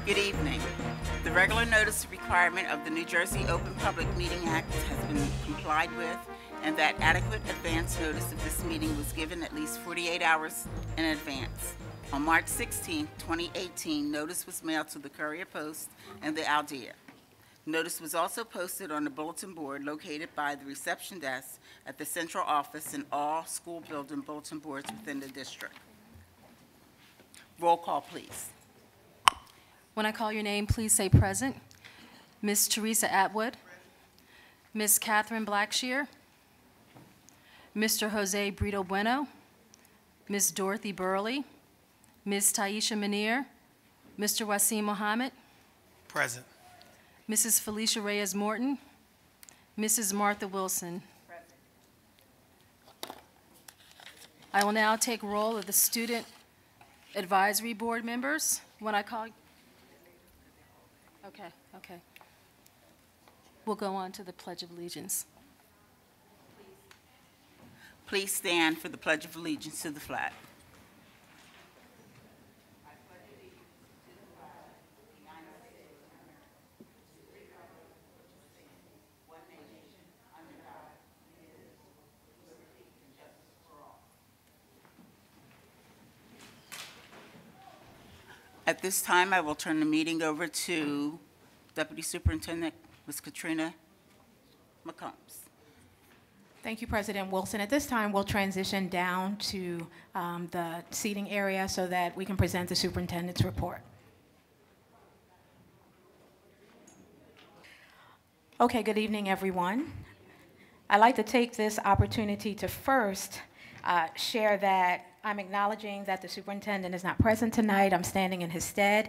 Good evening. The regular notice requirement of the New Jersey Open Public Meeting Act has been complied with, and that adequate advance notice of this meeting was given at least 48 hours in advance. On March 16, 2018, notice was mailed to the Courier Post and the Aldea. Notice was also posted on the bulletin board located by the reception desk at the central office and all school building bulletin boards within the district. Roll call, please. When I call your name, please say present. Ms. Teresa Atwood. Ms. Catherine Blackshear. Mr. Jose Brito Bueno. Ms. Dorothy Burley. Ms. Taisha Munir. Mr. Wasim Mohammed. Present. Mrs. Felicia Reyes Morton. Mrs. Martha Wilson. I will now take roll of the Student Advisory Board members. When I call, okay. We'll go on to the Pledge of Allegiance. Please stand for the Pledge of Allegiance to the flag. At this time, I will turn the meeting over to Deputy Superintendent, Ms. Katrina McCombs. Thank you, President Wilson. At this time, we'll transition down to the seating area so that we can present the superintendent's report. Okay, good evening, everyone. I'd like to take this opportunity to first share that I'm acknowledging that the superintendent is not present tonight. I'm standing in his stead.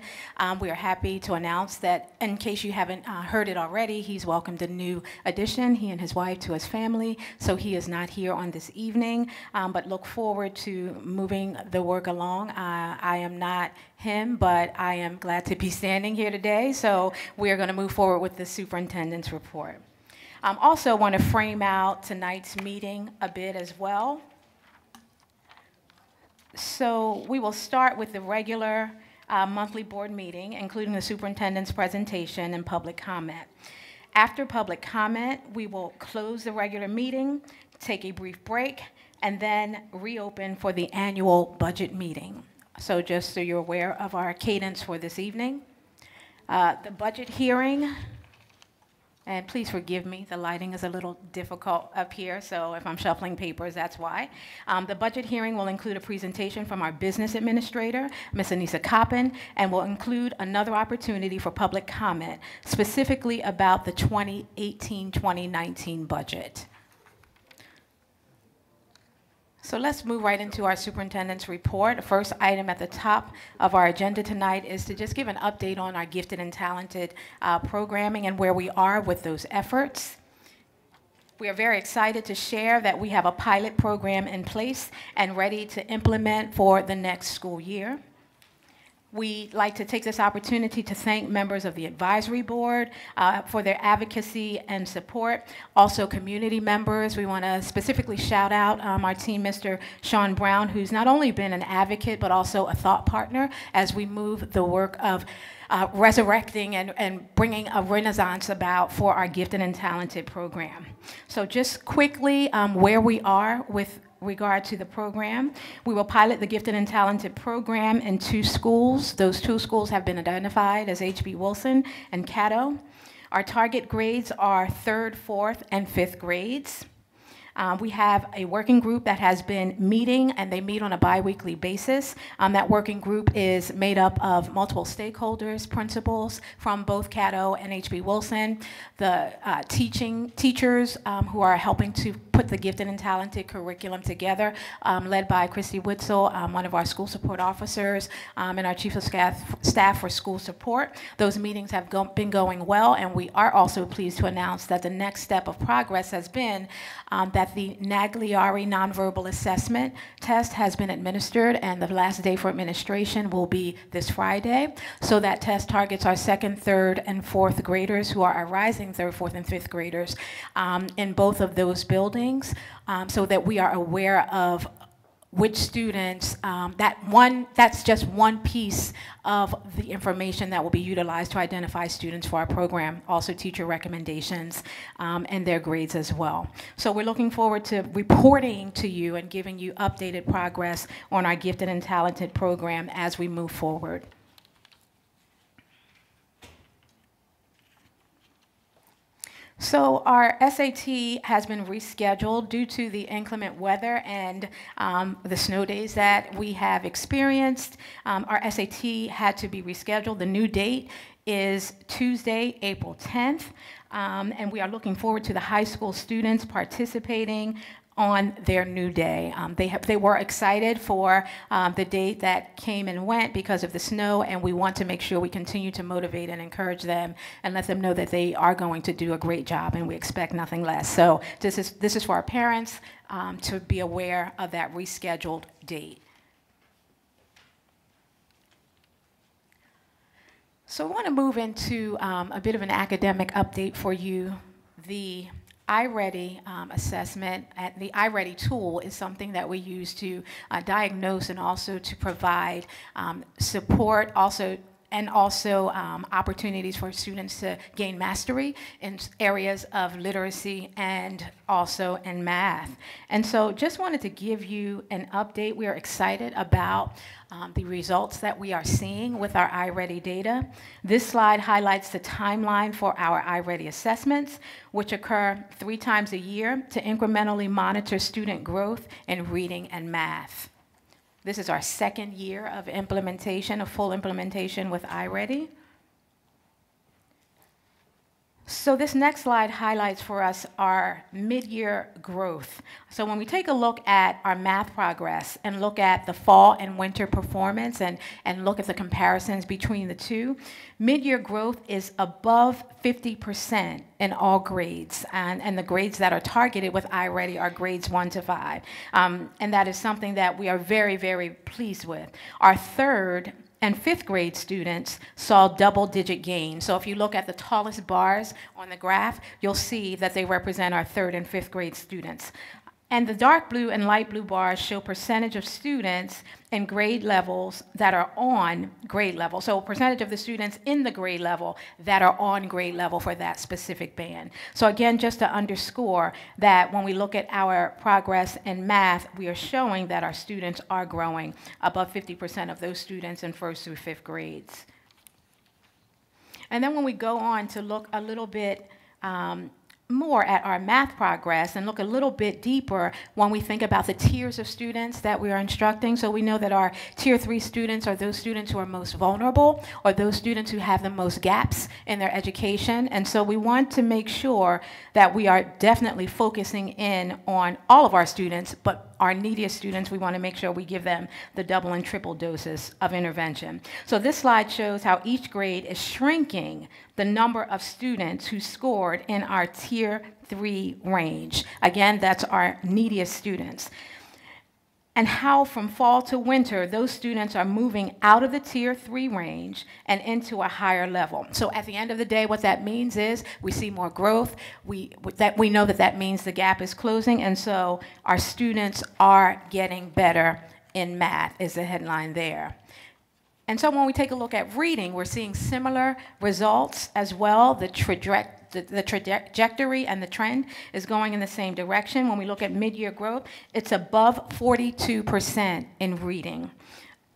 We are happy to announce that, in case you haven't heard it already, he's welcomed a new addition, he and his wife, to his family. So he is not here on this evening, but look forward to moving the work along. I am not him, but I am glad to be standing here today. So we are going to move forward with the superintendent's report. Also want to frame out tonight's meeting a bit as well. So we will start with the regular monthly board meeting, including the superintendent's presentation and public comment. After public comment, we will close the regular meeting, take a brief break, and then reopen for the annual budget meeting. So just so you're aware of our cadence for this evening. The budget hearing, and please forgive me, the lighting is a little difficult up here, so if I'm shuffling papers, that's why. The budget hearing will include a presentation from our business administrator, Ms. Anissa Coppin, and will include another opportunity for public comment, specifically about the 2018-2019 budget. So let's move right into our superintendent's report. The first item at the top of our agenda tonight is to just give an update on our gifted and talented programming and where we are with those efforts. We are very excited to share that we have a pilot program in place and ready to implement for the next school year. We'd like to take this opportunity to thank members of the advisory board for their advocacy and support. Also community members, we want to specifically shout out our team, Mr. Sean Brown, who's not only been an advocate, but also a thought partner as we move the work of resurrecting and bringing a renaissance about for our gifted and talented program. So just quickly, where we are with regard to the program. We will pilot the Gifted and Talented program in 2 schools. Those 2 schools have been identified as H.B. Wilson and Caddo. Our target grades are 3rd, 4th, and 5th grades. We have a working group that has been meeting, and they meet on a biweekly basis. That working group is made up of multiple stakeholders, principals from both Caddo and H.B. Wilson, the teachers who are helping to put the gifted and talented curriculum together, led by Christy Witzel, one of our school support officers, and our chief of staff for school support. Those meetings have been going well, and we are also pleased to announce that the next step of progress has been that the Nagliari nonverbal assessment test has been administered, and the last day for administration will be this Friday. So that test targets our 2nd, 3rd, and 4th graders who are our rising 3rd, 4th, and 5th graders in both of those buildings, so that we are aware of which students, that's just one piece of the information that will be utilized to identify students for our program, also teacher recommendations and their grades as well. So we're looking forward to reporting to you and giving you updated progress on our Gifted and Talented program as we move forward. So our SAT has been rescheduled due to the inclement weather and the snow days that we have experienced. Our SAT had to be rescheduled. The new date is Tuesday, April 10th, and we are looking forward to the high school students participating on their new day. They were excited for the date that came and went because of the snow, and we want to make sure we continue to motivate and encourage them and let them know that they are going to do a great job, and we expect nothing less. So this is for our parents to be aware of that rescheduled date. So I want to move into a bit of an academic update for you. The iReady assessment, the iReady tool is something that we use to diagnose and also to provide support, and also opportunities for students to gain mastery in areas of literacy and also in math. And so just wanted to give you an update. We are excited about the results that we are seeing with our iReady data. This slide highlights the timeline for our iReady assessments, which occur 3 times a year to incrementally monitor student growth in reading and math. This is our 2nd year of implementation, of full implementation with iReady. So this next slide highlights for us our mid-year growth. So when we take a look at our math progress and look at the fall and winter performance and look at the comparisons between the two, mid-year growth is above 50% in all grades. And the grades that are targeted with iReady are grades 1 to 5. And that is something that we are very, very pleased with. Our 3rd and 5th grade students saw double-digit gains. So if you look at the tallest bars on the graph, you'll see that they represent our 3rd and 5th grade students. And the dark blue and light blue bars show percentage of students in grade levels that are on grade level. So percentage of the students in the grade level that are on grade level for that specific band. So again, just to underscore that when we look at our progress in math, we are showing that our students are growing, above 50% of those students in 1st through 5th grades. And then when we go on to look a little bit more at our math progress and look a little bit deeper when we think about the tiers of students that we are instructing. So we know that our tier 3 students are those students who are most vulnerable or those students who have the most gaps in their education. And so we want to make sure that we are definitely focusing in on all of our students, but our neediest students, we want to make sure we give them the double and triple doses of intervention. So this slide shows how each grade is shrinking the number of students who scored in our tier 3 range. Again, that's our neediest students. And how from fall to winter, those students are moving out of the tier 3 range and into a higher level. So at the end of the day, what that means is we see more growth. We know that means the gap is closing, and so our students are getting better in math is the headline there. And so when we take a look at reading, we're seeing similar results as well. The trajectory and the trend is going in the same direction. When we look at mid-year growth, it's above 42% in reading.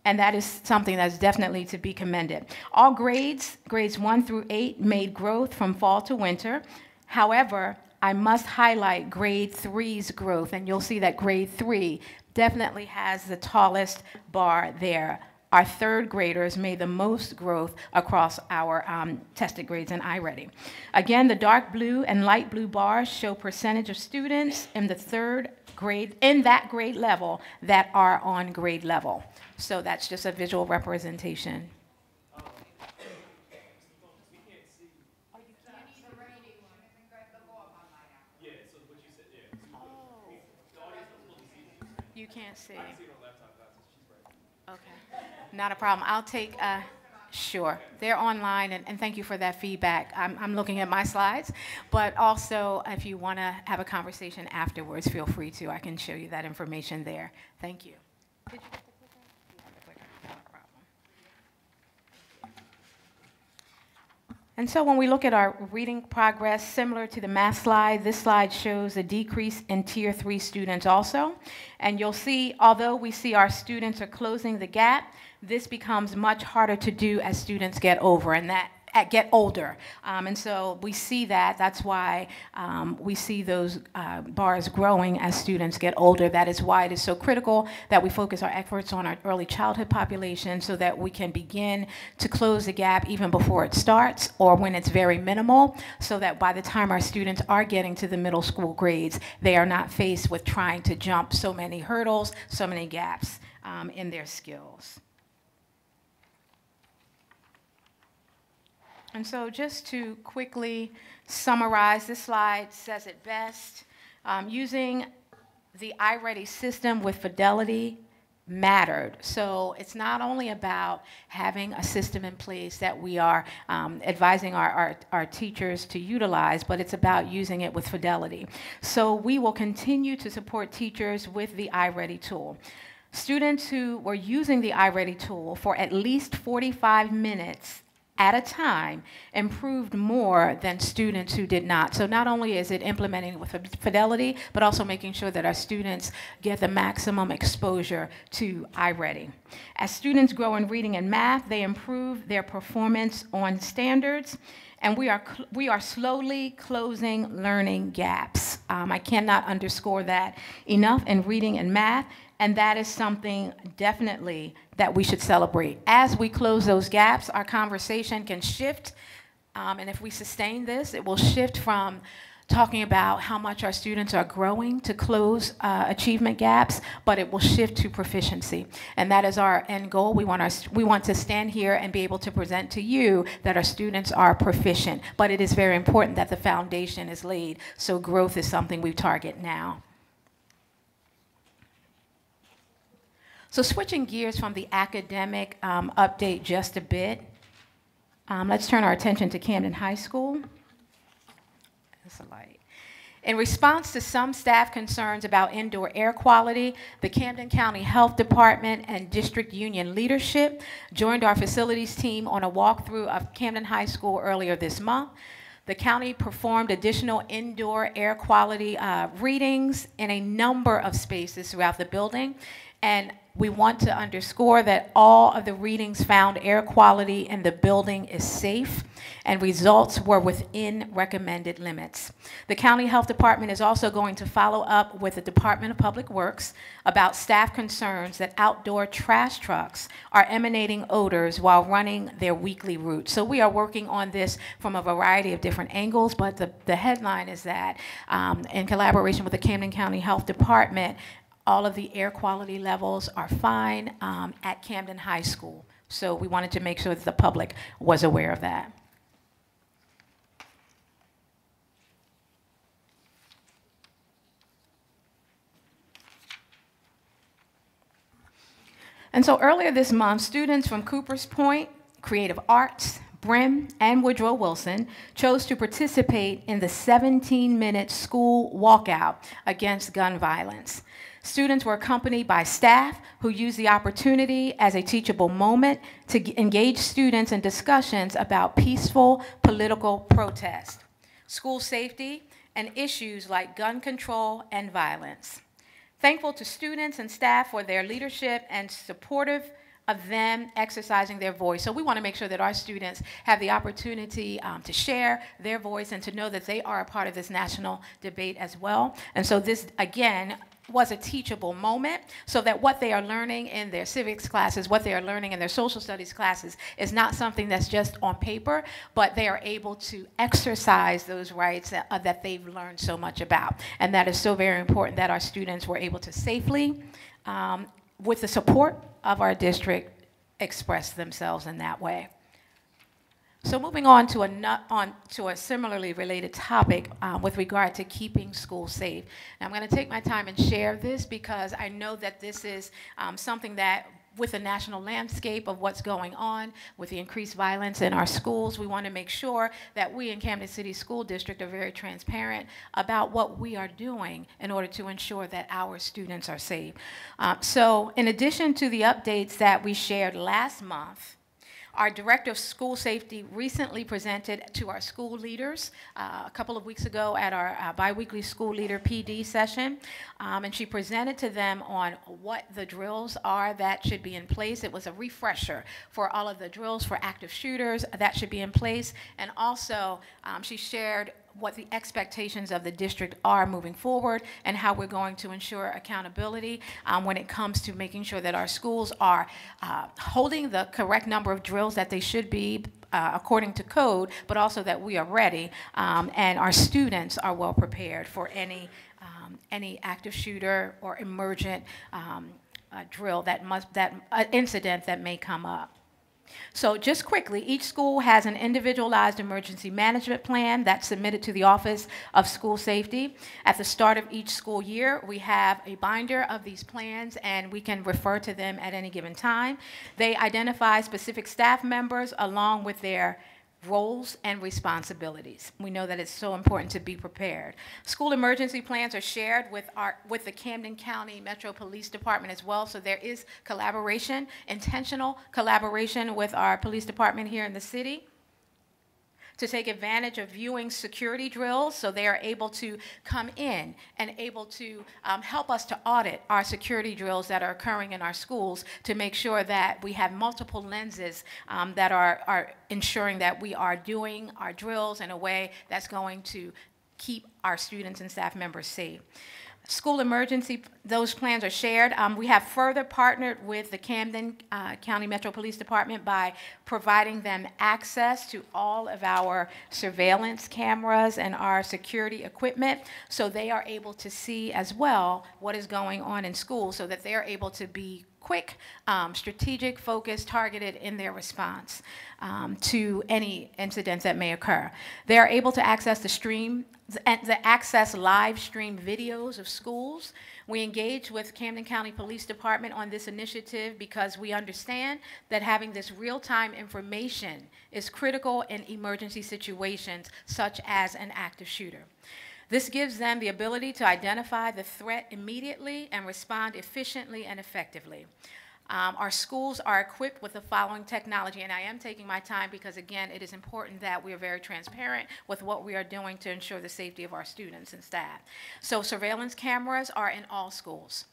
And that is something that's definitely to be commended. All grades 1 through 8, made growth from fall to winter. However, I must highlight grade 3's growth, and you'll see that grade 3 definitely has the tallest bar there. Our 3rd graders made the most growth across our tested grades in iReady. Again, the dark blue and light blue bars show percentage of students in the 3rd grade, in that grade level, that are on grade level. So that's just a visual representation. You can't see. Okay, not a problem. I'll take, sure. They're online, and thank you for that feedback. I'm looking at my slides, but also if you want to have a conversation afterwards, feel free to. I can show you that information there. Thank you. Did you get the clicker? You have the clicker. No problem. And so when we look at our reading progress, similar to the math slide, this slide shows a decrease in Tier 3 students also. And you'll see, although we see our students are closing the gap, this becomes much harder to do as students get older. And so we see that. That's why we see those bars growing as students get older. That is why it is so critical that we focus our efforts on our early childhood population so that we can begin to close the gap even before it starts or when it's very minimal, so that by the time our students are getting to the middle school grades, they are not faced with trying to jump so many hurdles, so many gaps in their skills. And so just to quickly summarize, this slide says it best. Using the iReady system with fidelity mattered. So it's not only about having a system in place that we are advising our teachers to utilize, but it's about using it with fidelity. So we will continue to support teachers with the iReady tool. Students who were using the iReady tool for at least 45 minutes at a time improved more than students who did not. So not only is it implementing with fidelity, but also making sure that our students get the maximum exposure to iReady. As students grow in reading and math, they improve their performance on standards, and we are slowly closing learning gaps. I cannot underscore that enough in reading and math, and that is something definitely that we should celebrate. As we close those gaps, our conversation can shift, and if we sustain this, it will shift from talking about how much our students are growing to close achievement gaps, but it will shift to proficiency. And that is our end goal. We want to stand here and be able to present to you that our students are proficient, but it is very important that the foundation is laid, so growth is something we target now. So switching gears from the academic update just a bit, let's turn our attention to Camden High School. That's a light. In response to some staff concerns about indoor air quality, the Camden County Health Department and District Union leadership joined our facilities team on a walkthrough of Camden High School earlier this month. The county performed additional indoor air quality readings in a number of spaces throughout the building, and we want to underscore that all of the readings found air quality in the building is safe, and results were within recommended limits. The County Health Department is also going to follow up with the Department of Public Works about staff concerns that outdoor trash trucks are emanating odors while running their weekly routes. So we are working on this from a variety of different angles, but the headline is that in collaboration with the Camden County Health Department, all of the air quality levels are fine at Camden High School. So we wanted to make sure that the public was aware of that. And so earlier this month, students from Coopers Point, Creative Arts, Brim, and Woodrow Wilson chose to participate in the 17-minute school walkout against gun violence. Students were accompanied by staff who used the opportunity as a teachable moment to engage students in discussions about peaceful political protest, school safety, and issues like gun control and violence. Thankful to students and staff for their leadership and supportive of them exercising their voice. So we want to make sure that our students have the opportunity to share their voice and to know that they are a part of this national debate as well. And so this, again, was a teachable moment, so that what they are learning in their civics classes, what they are learning in their social studies classes is not something that's just on paper, but they are able to exercise those rights that they've learned so much about. And that is so very important that our students were able to safely, with the support of our district, express themselves in that way. So moving on to a similarly related topic with regard to keeping schools safe. Now I'm going to take my time and share this because I know that this is something that with the national landscape of what's going on with the increased violence in our schools, we want to make sure that we in Camden City School District are very transparent about what we are doing in order to ensure that our students are safe. So in addition to the updates that we shared last month, our Director of School Safety recently presented to our school leaders a couple of weeks ago at our biweekly school leader PD session, and she presented to them on what the drills are that should be in place. It was a refresher for all of the drills for active shooters that should be in place, and also she shared what the expectations of the district are moving forward and how we're going to ensure accountability when it comes to making sure that our schools are holding the correct number of drills that they should be according to code, but also that we are ready and our students are well prepared for any active shooter or emergent drill incident that may come up. So just quickly, each school has an individualized emergency management plan that's submitted to the Office of School Safety. At the start of each school year, we have a binder of these plans, and we can refer to them at any given time. They identify specific staff members along with their roles and responsibilities. We know that it's so important to be prepared. School emergency plans are shared with the Camden County Metro Police Department as well, so there is collaboration, intentional collaboration with our police department here in the city to take advantage of viewing security drills, so they are able to come in and able to help us to audit our security drills that are occurring in our schools to make sure that we have multiple lenses that are ensuring that we are doing our drills in a way that's going to keep our students and staff members safe. School emergency, those plans are shared. We have further partnered with the Camden County Metro Police Department by providing them access to all of our surveillance cameras and our security equipment, so they are able to see as well what is going on in schools, so that they are able to be quick, strategic, focused, targeted in their response to any incidents that may occur. They are able to access live stream videos of schools. We engage with Camden County Police Department on this initiative because we understand that having this real-time information is critical in emergency situations such as an active shooter. This gives them the ability to identify the threat immediately and respond efficiently and effectively. Our schools are equipped with the following technology, and I am taking my time because, again, it is important that we are very transparent with what we are doing to ensure the safety of our students and staff. So surveillance cameras are in all schools.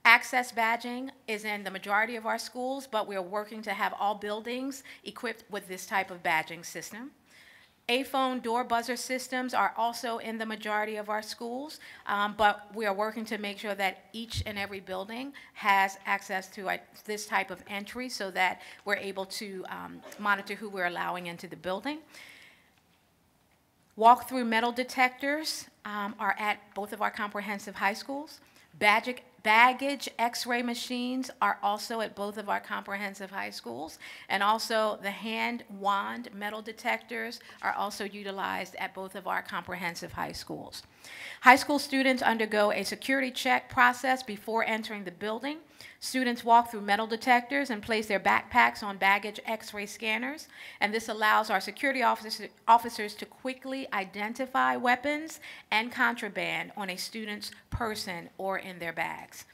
Access badging is in the majority of our schools, but we are working to have all buildings equipped with this type of badging system. A-phone door buzzer systems are also in the majority of our schools, but we are working to make sure that each and every building has access to this type of entry so that we're able to monitor who we're allowing into the building. Walk-through metal detectors are at both of our comprehensive high schools. Baggage X-ray machines are also at both of our comprehensive high schools, and also the hand wand metal detectors are also utilized at both of our comprehensive high schools. High school students undergo a security check process before entering the building. Students walk through metal detectors and place their backpacks on baggage X-ray scanners, and this allows our security officers to quickly identify weapons and contraband on a student's person or in their bags.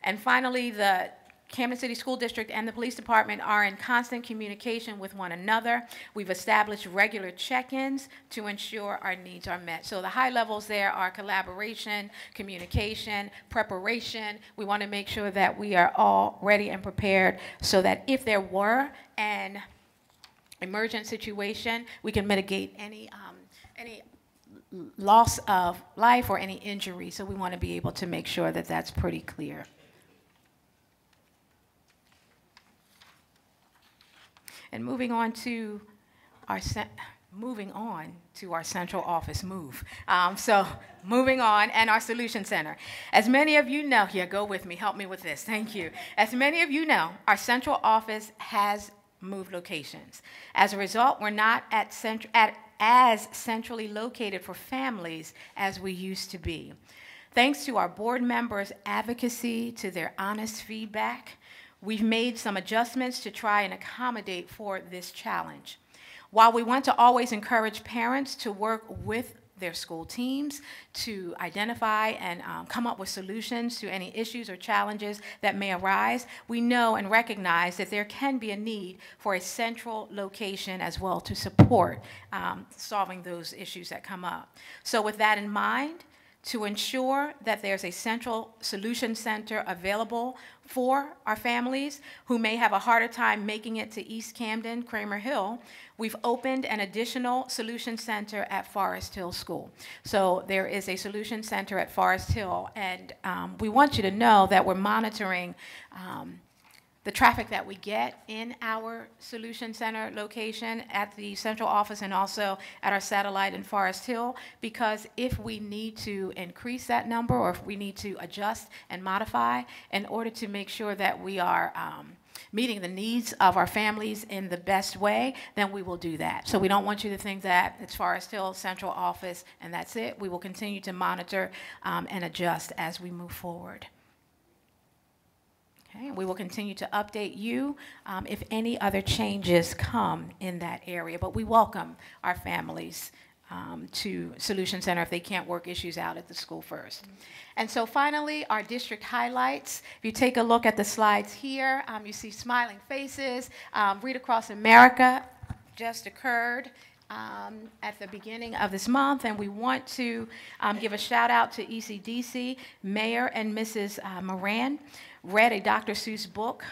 And finally, the Camden City School District and the Police Department are in constant communication with one another. We've established regular check-ins to ensure our needs are met. So the high levels there are collaboration, communication, preparation. We want to make sure that we are all ready and prepared so that if there were an emergent situation, we can mitigate any loss of life or any injury. So we want to be able to make sure that that's pretty clear. And moving on to our central office move. Moving on, and our solution center. As many of you know, here, go with me, help me with this, thank you. As many of you know, our central office has moved locations. As a result, we're not as centrally located for families as we used to be. Thanks to our board members' advocacy, to their honest feedback, We've made some adjustments to try and accommodate for this challenge. While we want to always encourage parents to work with their school teams to identify and come up with solutions to any issues or challenges that may arise, we know and recognize that there can be a need for a central location as well to support solving those issues that come up. So with that in mind, to ensure that there's a central solution center available for our families who may have a harder time making it to East Camden, Kramer Hill, we've opened an additional solution center at Forest Hill School. So there is a solution center at Forest Hill, and we want you to know that we're monitoring the traffic that we get in our solution center location at the central office and also at our satellite in Forest Hill, because if we need to increase that number or if we need to adjust and modify in order to make sure that we are meeting the needs of our families in the best way, then we will do that. So we don't want you to think that it's Forest Hill Central Office and that's it. We will continue to monitor and adjust as we move forward. Okay, we will continue to update you if any other changes come in that area, but we welcome our families to Solution Center if they can't work issues out at the school first. And so finally, our district highlights. If you take a look at the slides here, you see smiling faces. Read Across America just occurred at the beginning of this month, and we want to give a shout out to ECDC. Mayor and Mrs. Moran read a Dr. Seuss book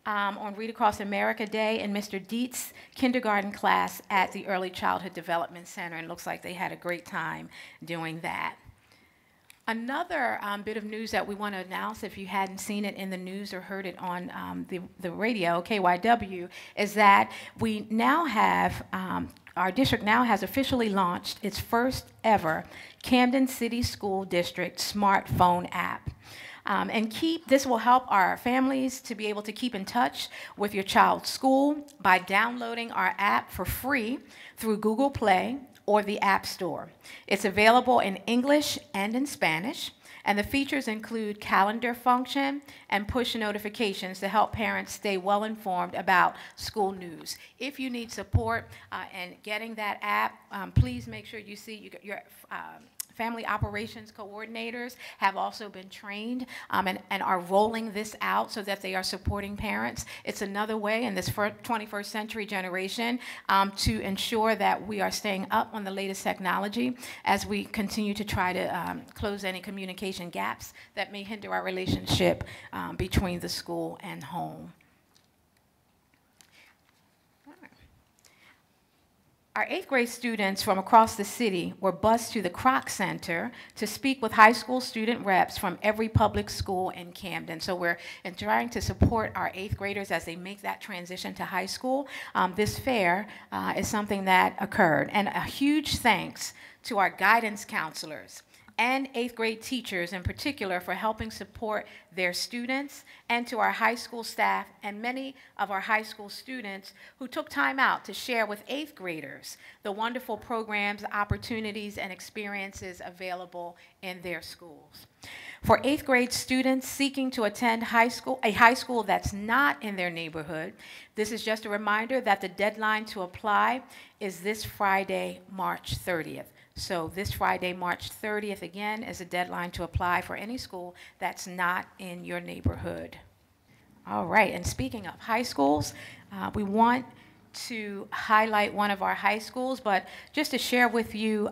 on Read Across America Day in Mr. Dietz' kindergarten class at the Early Childhood Development Center, and it looks like they had a great time doing that. Another bit of news that we want to announce, if you hadn't seen it in the news or heard it on the radio, KYW, is that we now have, our district now has officially launched its first ever Camden City School District smartphone app. This will help our families to be able to keep in touch with your child's school by downloading our app for free through Google Play or the App Store. It's available in English and in Spanish, and the features include calendar function and push notifications to help parents stay well informed about school news. If you need support in getting that app, please make sure you see your family operations coordinators have also been trained and are rolling this out so that they are supporting parents. It's another way in this 21st century generation to ensure that we are staying up on the latest technology as we continue to try to close any communication gaps that may hinder our relationship between the school and home. Our 8th grade students from across the city were bused to the Kroc Center to speak with high school student reps from every public school in Camden. So we're trying to support our 8th graders as they make that transition to high school. This fair is something that occurred. And a huge thanks to our guidance counselors and 8th grade teachers in particular for helping support their students, and to our high school staff and many of our high school students who took time out to share with 8th graders the wonderful programs, opportunities, and experiences available in their schools. For 8th grade students seeking to attend a high school that's not in their neighborhood, this is just a reminder that the deadline to apply is this Friday, March 30th. So this Friday, March 30th, again, is a deadline to apply for any school that's not in your neighborhood. All right, and speaking of high schools, we want to highlight one of our high schools, but just to share with you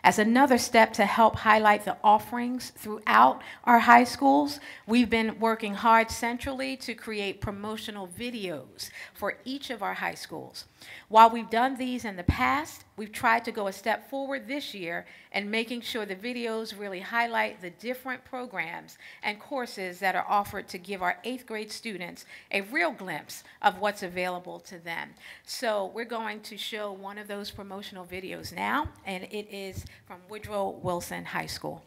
as another step to help highlight the offerings throughout our high schools, we've been working hard centrally to create promotional videos for each of our high schools. While we've done these in the past, we've tried to go a step forward this year and making sure the videos really highlight the different programs and courses that are offered to give our 8th grade students a real glimpse of what's available to them. So we're going to show one of those promotional videos now, and it is from Woodrow Wilson High School.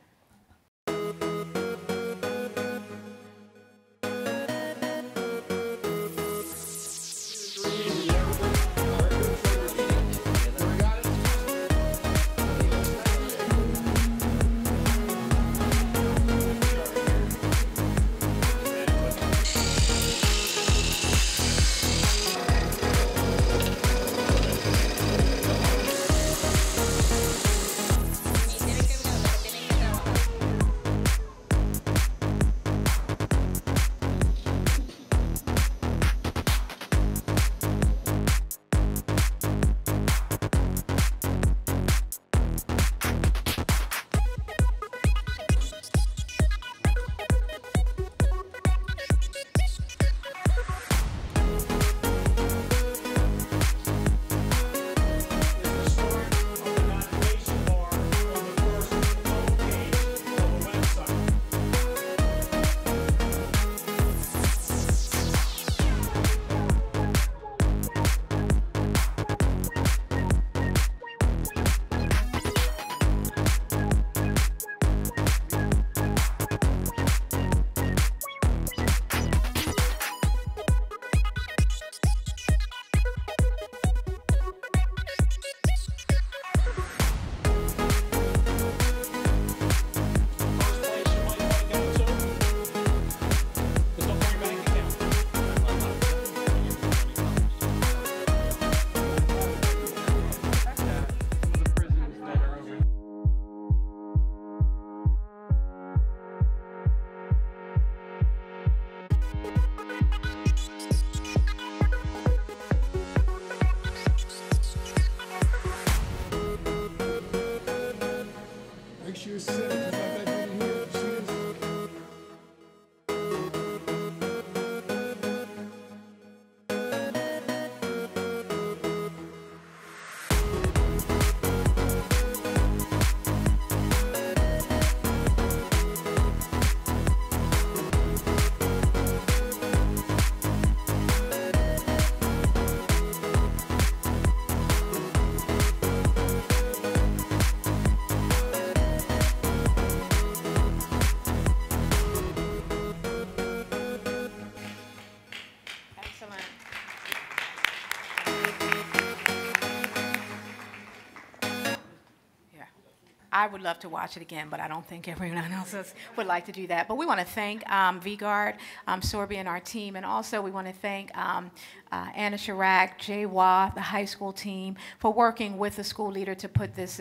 I would love to watch it again, but I don't think everyone else would like to do that. But we want to thank VGuard, Sorby, and our team, and also we want to thank Anna Chirac, Jay Wah, the high school team, for working with the school leader to put this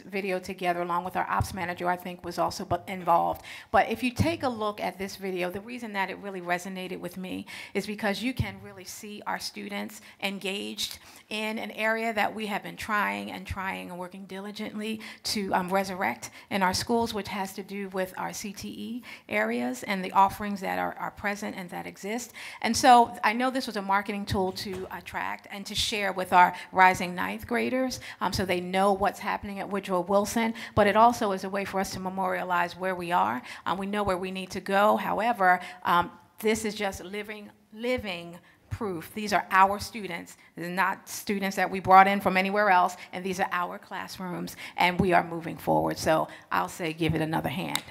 video together, along with our ops manager, I think, was also involved. But if you take a look at this video, the reason that it really resonated with me is because you can really see our students engaged in an area that we have been trying and working diligently to resurrect in our schools, which has to do with our CTE areas and the offerings that are present and that exist. And so I know this was a marketing tool to attract and to share with our rising ninth graders, so they know what's happening at Woodrow Wilson, but it also is a way for us to memorialize where we are. We know where we need to go. However, this is just living proof. These are our students. These are not students that we brought in from anywhere else, and these are our classrooms, and we are moving forward. So I'll say give it another hand.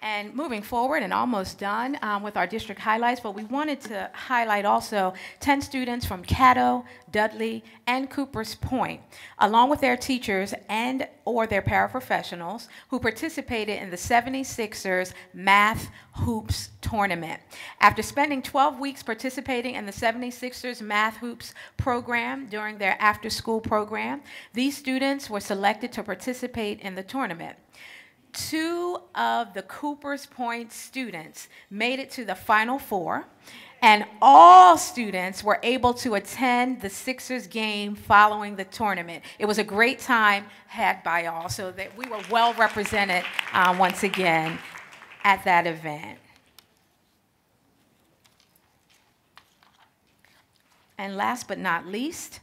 And moving forward, and almost done with our district highlights, but we wanted to highlight also 10 students from Caddo, Dudley, and Coopers Point, along with their teachers and or their paraprofessionals who participated in the 76ers Math Hoops Tournament. After spending 12 weeks participating in the 76ers Math Hoops program during their after-school program, these students were selected to participate in the tournament. 2 of the Coopers Point students made it to the Final Four, and all students were able to attend the Sixers game following the tournament. It was a great time had by all, so that we were well represented once again at that event. And last but not least,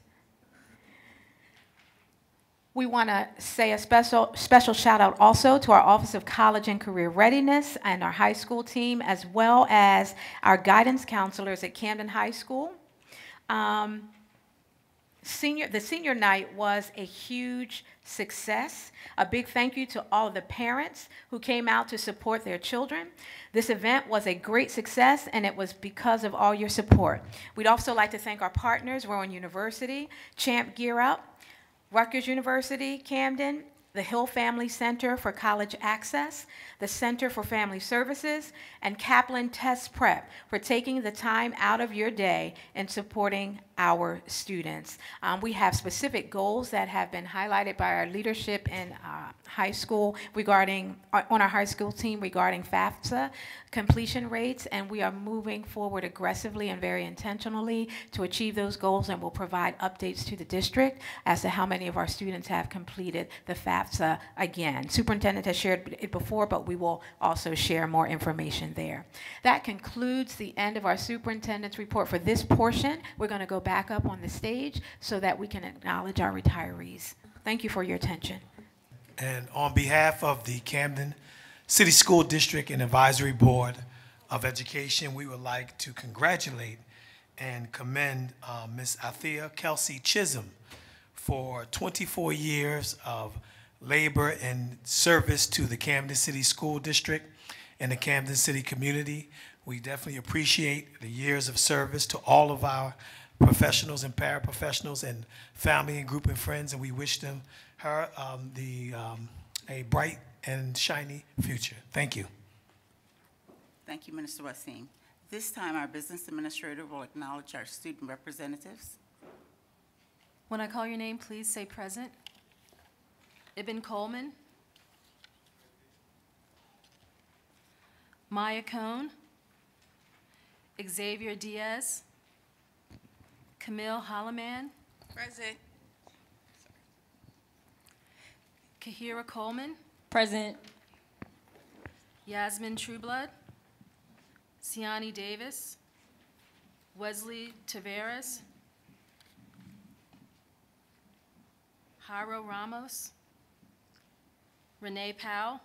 we want to say a special shout out also to our Office of College and Career Readiness and our high school team, as well as our guidance counselors at Camden High School. The senior night was a huge success. A big thank you to all of the parents who came out to support their children. This event was a great success, and it was because of all your support. We'd also like to thank our partners, Rowan University, Champ Gear Up, Rutgers University, Camden, the Hill Family Center for College Access, the Center for Family Services, and Kaplan Test Prep for taking the time out of your day and supporting our students. We have specific goals that have been highlighted by our leadership in high school regarding, on our high school team regarding FAFSA completion rates, and we are moving forward aggressively and very intentionally to achieve those goals, and we'll provide updates to the district as to how many of our students have completed the FAFSA again. Superintendent has shared it before, but we will also share more information there. That concludes the end of our superintendent's report for this portion. We're going to go back up on the stage so that we can acknowledge our retirees. Thank you for your attention. And on behalf of the Camden City School District and Advisory Board of Education, we would like to congratulate and commend Ms. Althea Kelsey Chisholm for 24 years of labor and service to the Camden City School District and the Camden City community. We definitely appreciate the years of service to all of our professionals and paraprofessionals and family and group and friends, and we wish her a bright and shiny future. Thank you. Thank you, Minister Wasim. This time, our business administrator will acknowledge our student representatives. When I call your name, please say present. Ibn Coleman. Maya Cone. Xavier Diaz. Camille Holloman. Present. Kahira Coleman. Present. Yasmin Trueblood. Siani Davis. Wesley Taveras. Jairo Ramos. Renee Powell.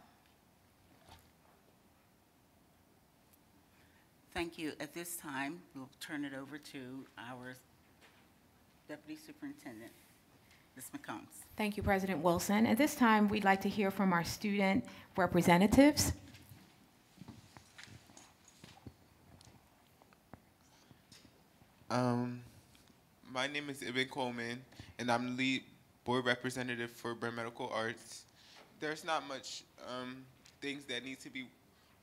Thank you. At this time, we'll turn it over to our Deputy Superintendent, Ms. McCombs. Thank you, President Wilson. At this time, we'd like to hear from our student representatives. My name is Ibn Coleman, and I'm the lead board representative for Bryn Medical Arts. There's not much things that need to be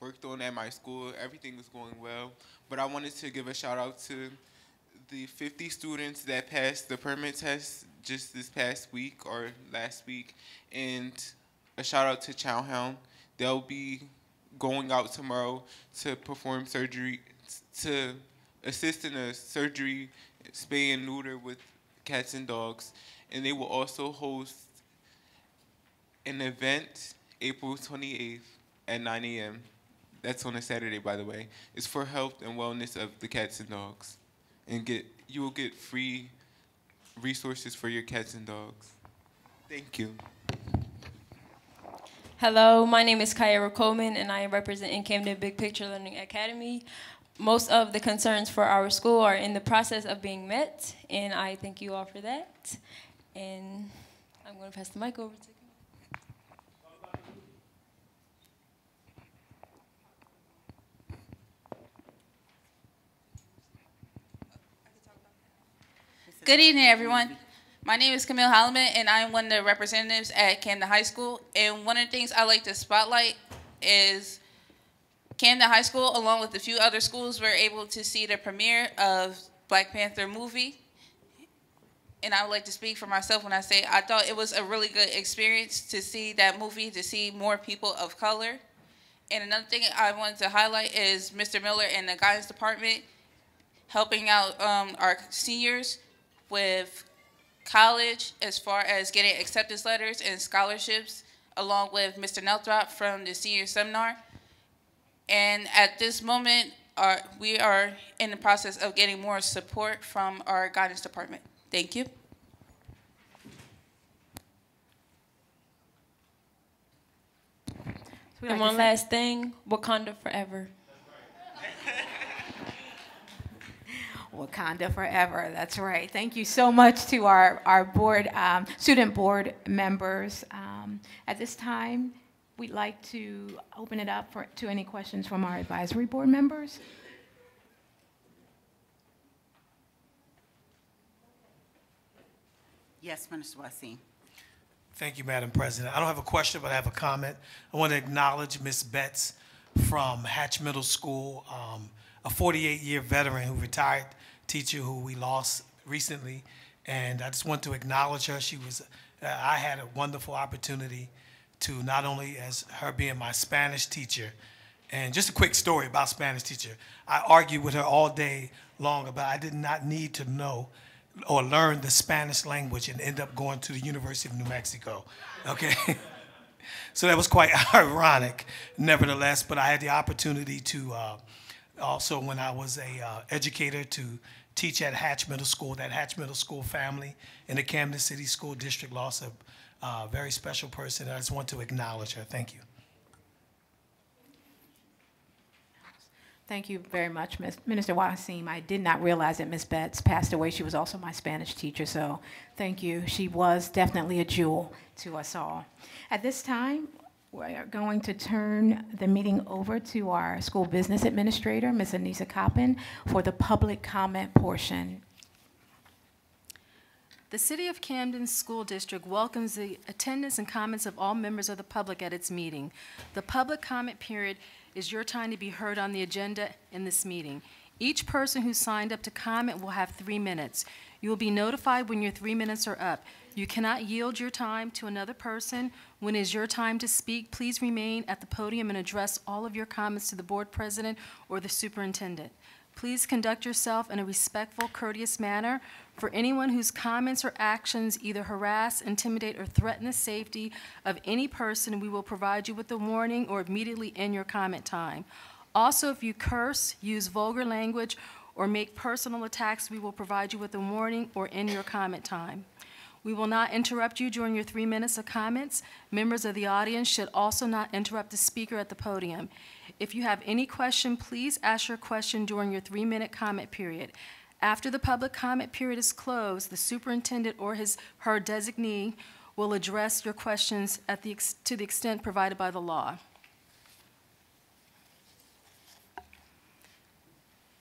worked on at my school. Everything is going well, but I wanted to give a shout out to the 50 students that passed the permit test just this past week or last week, and a shout out to Chowhound. They'll be going out tomorrow to perform surgery, to assist in a surgery, spay and neuter with cats and dogs, and they will also host an event April 28th at 9 a.m. That's on a Saturday, by the way. It's for health and wellness of the cats and dogs. And you will get free resources for your cats and dogs. Thank you. Hello, my name is Kyra Coleman, and I am representing Camden Big Picture Learning Academy. Most of the concerns for our school are in the process of being met, and I thank you all for that. And I'm going to pass the mic over to you. Good evening, everyone. My name is Camille Holloman, and I'm one of the representatives at Camden High School. And one of the things I like to spotlight is Camden High School, along with a few other schools, were able to see the premiere of Black Panther movie. And I would like to speak for myself when I say I thought it was a really good experience to see that movie, to see more people of color. And another thing I wanted to highlight is Mr. Miller and the guidance department helping out our seniors with college as far as getting acceptance letters and scholarships, along with Mr. Nelthrop from the senior seminar. And at this moment, we are in the process of getting more support from our guidance department. Thank you. And one last thing, Wakanda forever. Wakanda forever, that's right. Thank you so much to our board, student board members. At this time, we'd like to open it up to any questions from our advisory board members. Yes, Minister Wasim. Thank you, Madam President. I don't have a question, but I have a comment. I want to acknowledge Ms. Betts from Hatch Middle School, a 48-year veteran who retired teacher who we lost recently. And I just want to acknowledge her. I had a wonderful opportunity to not only as her being my Spanish teacher, and just a quick story about Spanish teacher. I argued with her all day long about I did not need to know or learn the Spanish language and end up going to the University of New Mexico, okay? So that was quite ironic, nevertheless, but I had the opportunity to also, when I was a educator, to teach at Hatch Middle School. That Hatch Middle School family in the Camden City School District lost a very special person. I just want to acknowledge her. Thank you. Thank you very much, Minister Wasim. I did not realize that Ms. Betts passed away. She was also my Spanish teacher, so thank you. She was definitely a jewel to us all. At this time, we're going to turn the meeting over to our school business administrator, Ms. Anissa Coppin, for the public comment portion. The City of Camden School District welcomes the attendance and comments of all members of the public at its meeting. The public comment period is your time to be heard on the agenda in this meeting. Each person who signed up to comment will have 3 minutes. You will be notified when your 3 minutes are up. You cannot yield your time to another person. When it is your time to speak, please remain at the podium and address all of your comments to the board president or the superintendent. Please conduct yourself in a respectful, courteous manner. For anyone whose comments or actions either harass, intimidate, or threaten the safety of any person, we will provide you with a warning or immediately end your comment time. Also, if you curse, use vulgar language, or make personal attacks, we will provide you with a warning or end your comment time. We will not interrupt you during your 3 minutes of comments. Members of the audience should also not interrupt the speaker at the podium. If you have any question, please ask your question during your 3-minute comment period. After the public comment period is closed, the superintendent or her designee will address your questions to the extent provided by the law.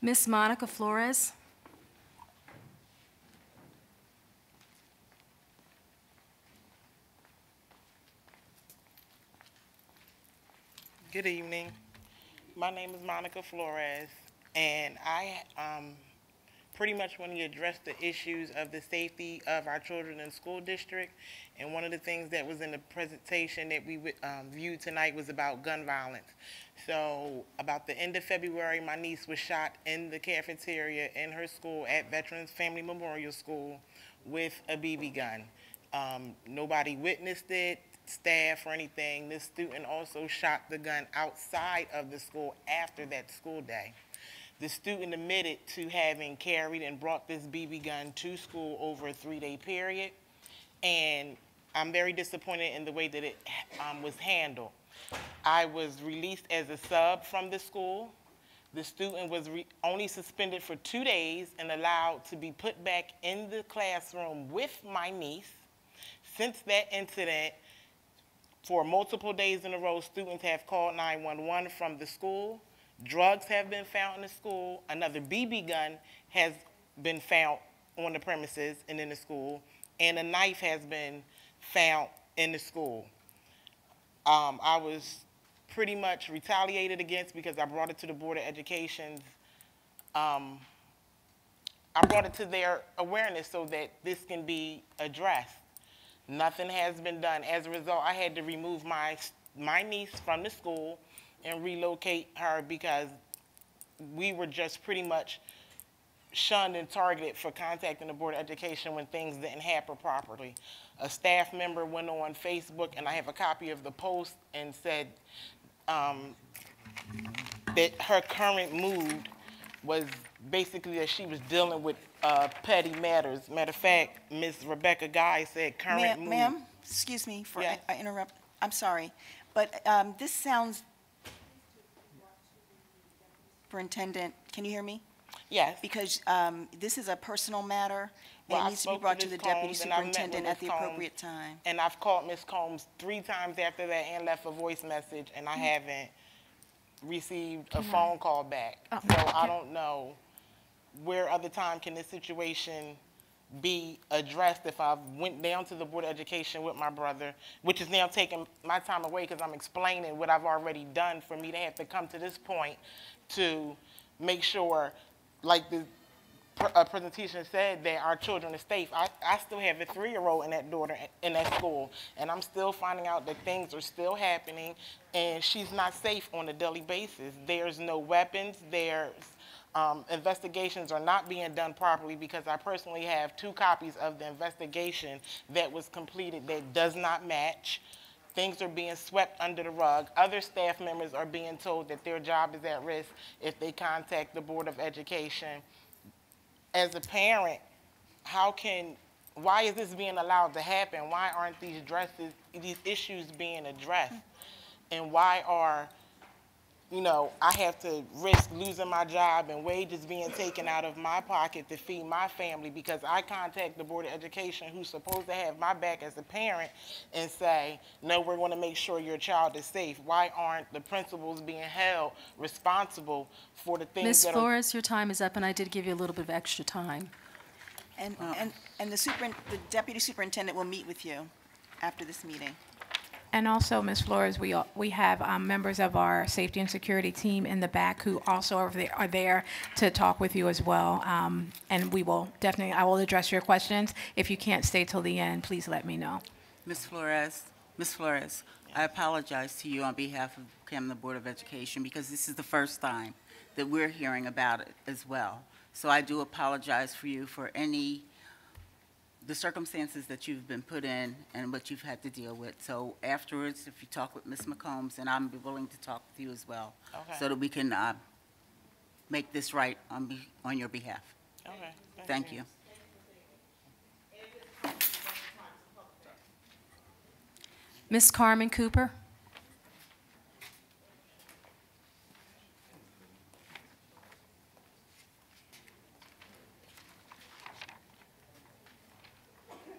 Ms. Monica Flores. Good evening. My name is Monica Flores, and I pretty much want to address the issues of the safety of our children in school district. And one of the things that was in the presentation that we viewed tonight was about gun violence. So about the end of February, my niece was shot in the cafeteria in her school at Veterans Family Memorial School with a BB gun. Nobody witnessed it, staff or anything. This student also shot the gun outside of the school after that school day. The student admitted to having carried and brought this BB gun to school over a 3-day period, and I'm very disappointed in the way that it was handled. I was released as a sub from the school. The student was only suspended for 2 days and allowed to be put back in the classroom with my niece. Since that incident, for multiple days in a row, students have called 911 from the school. Drugs have been found in the school. Another BB gun has been found on the premises and in the school. And a knife has been found in the school. I was pretty much retaliated against because I brought it to the Board of Education. I brought it to their awareness so that this can be addressed. Nothing has been done. As a result, I had to remove my niece from the school and relocate her because we were just pretty much shunned and targeted for contacting the Board of Education when things didn't happen properly. A staff member went on Facebook, and I have a copy of the post, and said that her current mood was basically that she was dealing with petty matters. Matter of fact, Ms. Rebecca Guy said current mood. Ma'am, excuse me for Yes. I interrupt. I'm sorry, but this sounds. Superintendent, can you hear me? Yes. Because this is a personal matter, and Well, I it needs to be spoke brought to to the Ms. deputy Combs, and I've met with superintendent at Ms. the Combs. appropriate time. And I've called Ms. Combs 3 times after that and left a voice message, and I haven't received a phone call back. So I don't know where other time can this situation be addressed if I went down to the Board of Education with my brother, which is now taking my time away because I'm explaining what I've already done, for me to have to come to this point to make sure, like the presentation said, that our children are safe. I still have a 3-year-old in that daughter in that school, and I'm still finding out that things are still happening, and she's not safe on a daily basis. There's no weapons. There's investigations are not being done properly because I personally have 2 copies of the investigation that was completed that does not match. Things are being swept under the rug. Other staff members are being told that their job is at risk if they contact the Board of Education. As a parent, why is this being allowed to happen? Why aren't these issues being addressed? And why are, I have to risk losing my job and wages being taken out of my pocket to feed my family because I contact the Board of Education, who's supposed to have my back as a parent, and say, no, we're going to make sure your child is safe. Why aren't the principals being held responsible for the things Ms. that Flores, your time is up, and I did give you a little bit of extra time. And the deputy superintendent will meet with you after this meeting. And also, Ms. Flores, we have members of our safety and security team in the back who also are there to talk with you as well. And we will definitely, I will address your questions. If you can't stay till the end, please let me know. Ms. Flores, I apologize to you on behalf of Camden Board of Education because this is the first time that we're hearing about it as well. So I do apologize for you for the circumstances that you've been put in and what you've had to deal with. So afterwards, if you talk with Ms. McCombs, and I'm willing to talk with you as well, Okay. so that we can make this right on your behalf. Okay. Thank you. Ms. Carmen Cooper?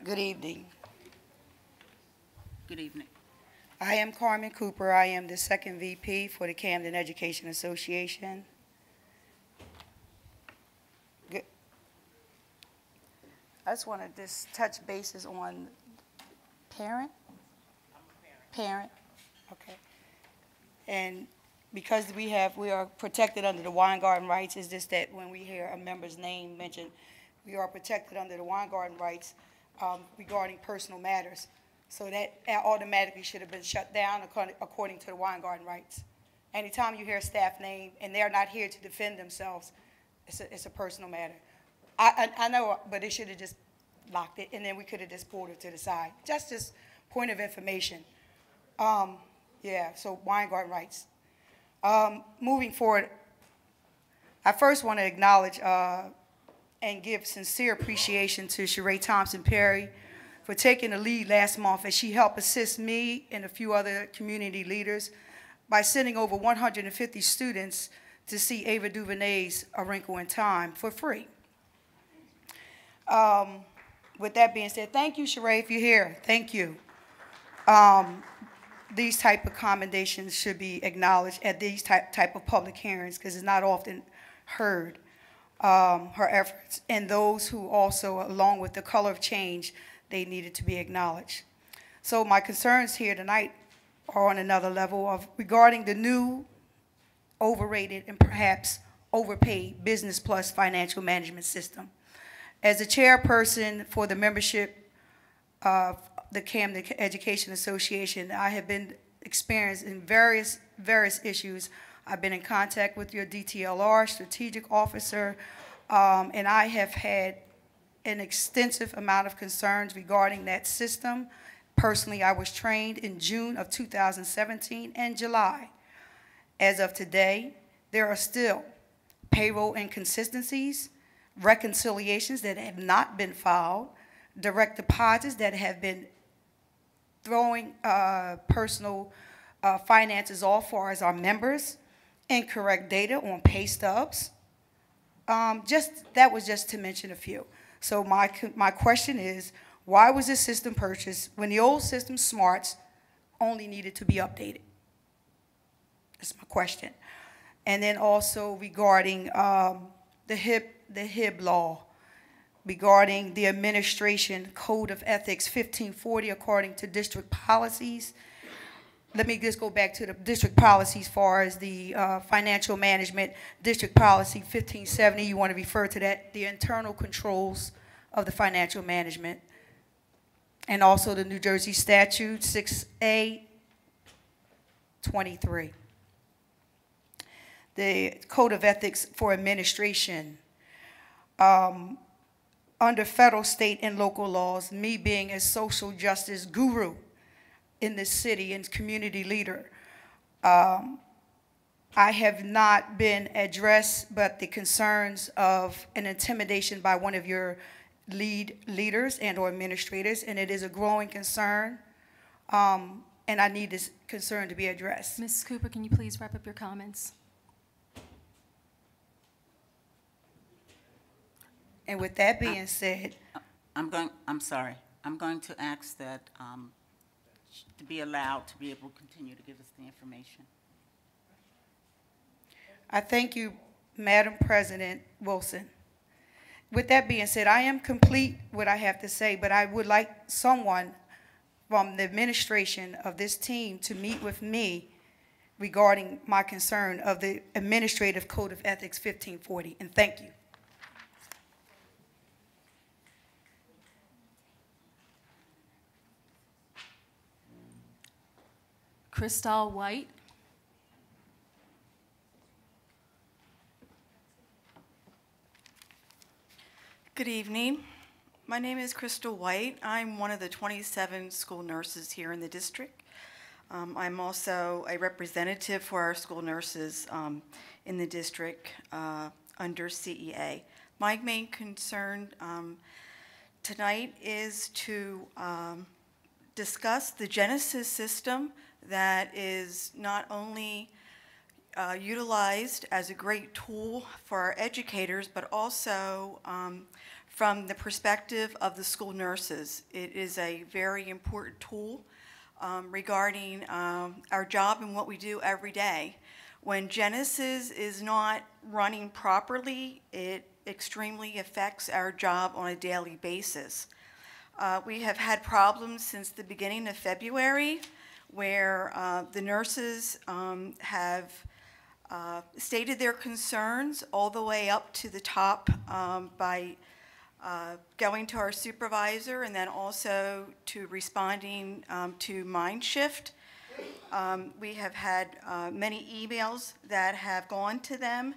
Good evening. Good evening. I am Carmen Cooper. I am the 2nd VP for the Camden Education Association. Good. I just want to touch bases on parent. Okay. And because we are protected under the Weingarten rights, it's just that when we hear a member's name mentioned, we are protected under the Weingarten rights regarding personal matters. So that automatically should have been shut down according to the Weingarten rights. Anytime you hear a staff name and they're not here to defend themselves, it's a personal matter. I know, but they should have just locked it, and then we could have just pulled it to the side. Just this point of information. Yeah, so Weingarten rights. Moving forward, I first want to acknowledge and give sincere appreciation to Sheree Thompson-Perry for taking the lead last month as she helped assist me and a few other community leaders by sending over 150 students to see Ava DuVernay's A Wrinkle in Time for free. With that being said, thank you, Sheree, if you're here. Thank you. These type of commendations should be acknowledged at these type of public hearings because it's not often heard, her efforts. And those who also, along with the color of change, they needed to be acknowledged. So my concerns here tonight are on another level of regarding the new, overrated, and perhaps overpaid Business Plus financial management system. As the chairperson for the membership of the Camden Education Association, I have been experiencing various issues. I've been in contact with your DTLR, strategic officer, and I have had an extensive amount of concerns regarding that system. Personally, I was trained in June of 2017 and July. As of today, there are still payroll inconsistencies, reconciliations that have not been filed, direct deposits that have been throwing personal finances off far as our members, incorrect data on pay stubs. That was just to mention a few. So my question is, why was this system purchased when the old system smarts only needed to be updated? That's my question. And then also regarding the HIB law, regarding the administration code of ethics 1540 according to district policies. Let me just go back to the district policies as far as the financial management. District policy 1570, you want to refer to that, the internal controls of the financial management. And also the New Jersey statute 6A 23. The code of ethics for administration. Under federal, state, and local laws, me being a social justice guru in this city and community leader, I have not been addressed but the concerns of an intimidation by one of your leaders and or administrators, and it is a growing concern, and I need this concern to be addressed. Ms. Cooper, can you please wrap up your comments? And with that being said, I'm going to ask that to be allowed to be able to continue to give us the information. I thank you, Madam President Wilson. With that being said, I am complete what I have to say, but I would like someone from the administration of this team to meet with me regarding my concern of the Administrative Code of Ethics 1540, and thank you. Crystal White. Good evening. My name is Crystal White. I'm one of the 27 school nurses here in the district. I'm also a representative for our school nurses in the district under CEA. My main concern tonight is to discuss the Genesis system that is not only utilized as a great tool for our educators, but also from the perspective of the school nurses. It is a very important tool regarding our job and what we do every day. When Genesis is not running properly, it extremely affects our job on a daily basis. We have had problems since the beginning of February where the nurses have stated their concerns all the way up to the top by going to our supervisor and then also to responding to Mind Shift. We have had many emails that have gone to them.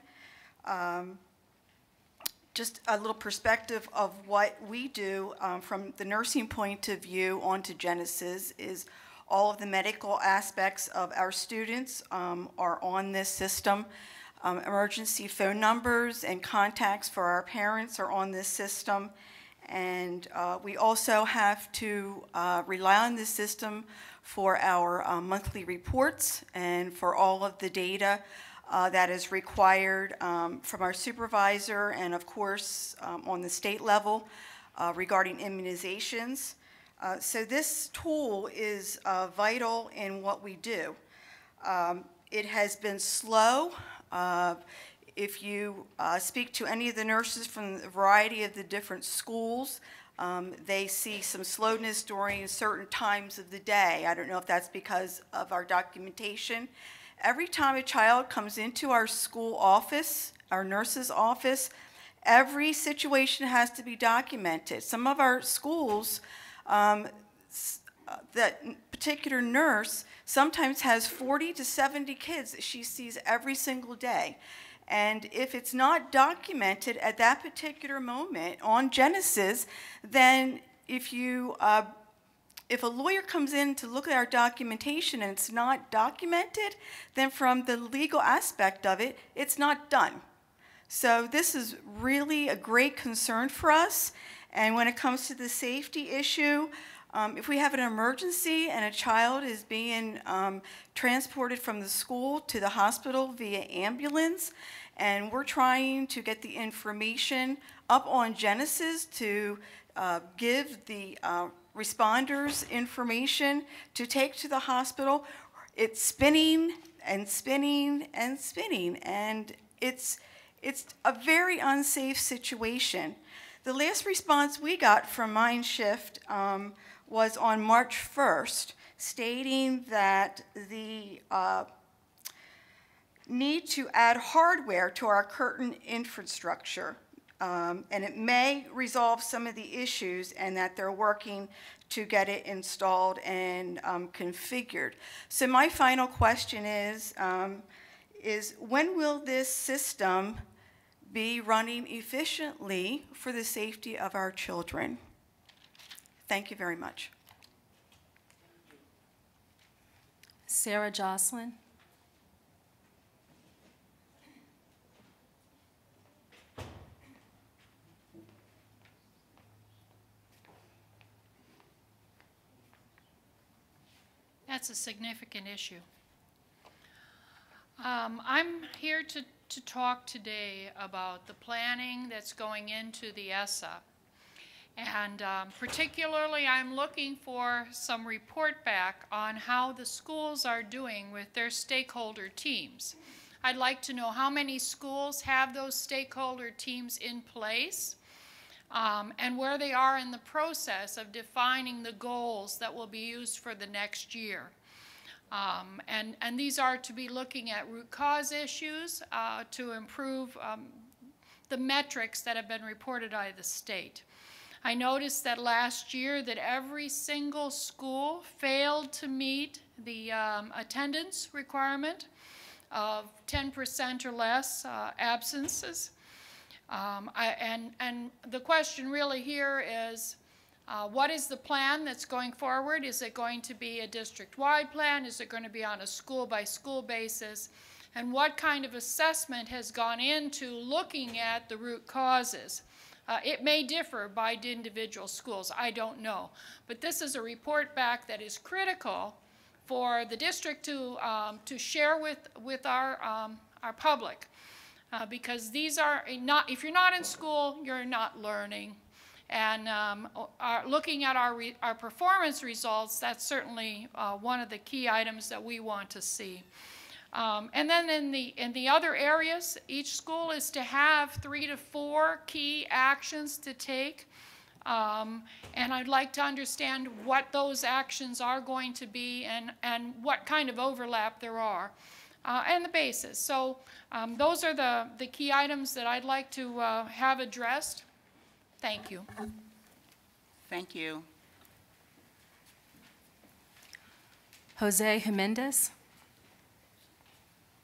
Just a little perspective of what we do from the nursing point of view onto Genesis is all of the medical aspects of our students are on this system. Emergency phone numbers and contacts for our parents are on this system. And we also have to rely on this system for our monthly reports and for all of the data that is required from our supervisor and, of course, on the state level regarding immunizations. So this tool is vital in what we do. It has been slow. If you speak to any of the nurses from a variety of the different schools, they see some slowness during certain times of the day. I don't know if that's because of our documentation. Every time a child comes into our school office, our nurse's office, every situation has to be documented. Some of our schools, that particular nurse sometimes has 40 to 70 kids that she sees every single day. And if it's not documented at that particular moment on Genesis, then if a lawyer comes in to look at our documentation and it's not documented, then from the legal aspect of it, it's not done. So this is really a great concern for us. And when it comes to the safety issue, if we have an emergency and a child is being transported from the school to the hospital via ambulance, and we're trying to get the information up on Genesis to give the responders information to take to the hospital, it's spinning and spinning and spinning, and it's a very unsafe situation. The last response we got from Mind Shift was on March 1st, stating that the need to add hardware to our current infrastructure. And it may resolve some of the issues, and that they're working to get it installed and configured. So my final question is when will this system be running efficiently for the safety of our children? Thank you very much. Sarah Jocelyn. That's a significant issue. I'm here to talk today about the planning that's going into the ESSA. And particularly, I'm looking for some report back on how the schools are doing with their stakeholder teams. I'd like to know how many schools have those stakeholder teams in place, and where they are in the process of defining the goals that will be used for the next year. And these are to be looking at root cause issues to improve the metrics that have been reported by the state. I noticed that last year that every single school failed to meet the attendance requirement of 10% or less absences. And the question really here is, what is the plan that's going forward? Is it going to be a district-wide plan? Is it going to be on a school-by-school basis? And what kind of assessment has gone into looking at the root causes? It may differ by individual schools. I don't know. But this is a report back that is critical for the district to share with our public. Because these are not, if you're not in school, you're not learning. And looking at our performance results, that's certainly one of the key items that we want to see. And then in the other areas, each school is to have 3 to 4 key actions to take And I'd like to understand what those actions are going to be and what kind of overlap there are, and the basis. So those are the key items that I'd like to have addressed. Thank you. Thank you. Jose Jimenez.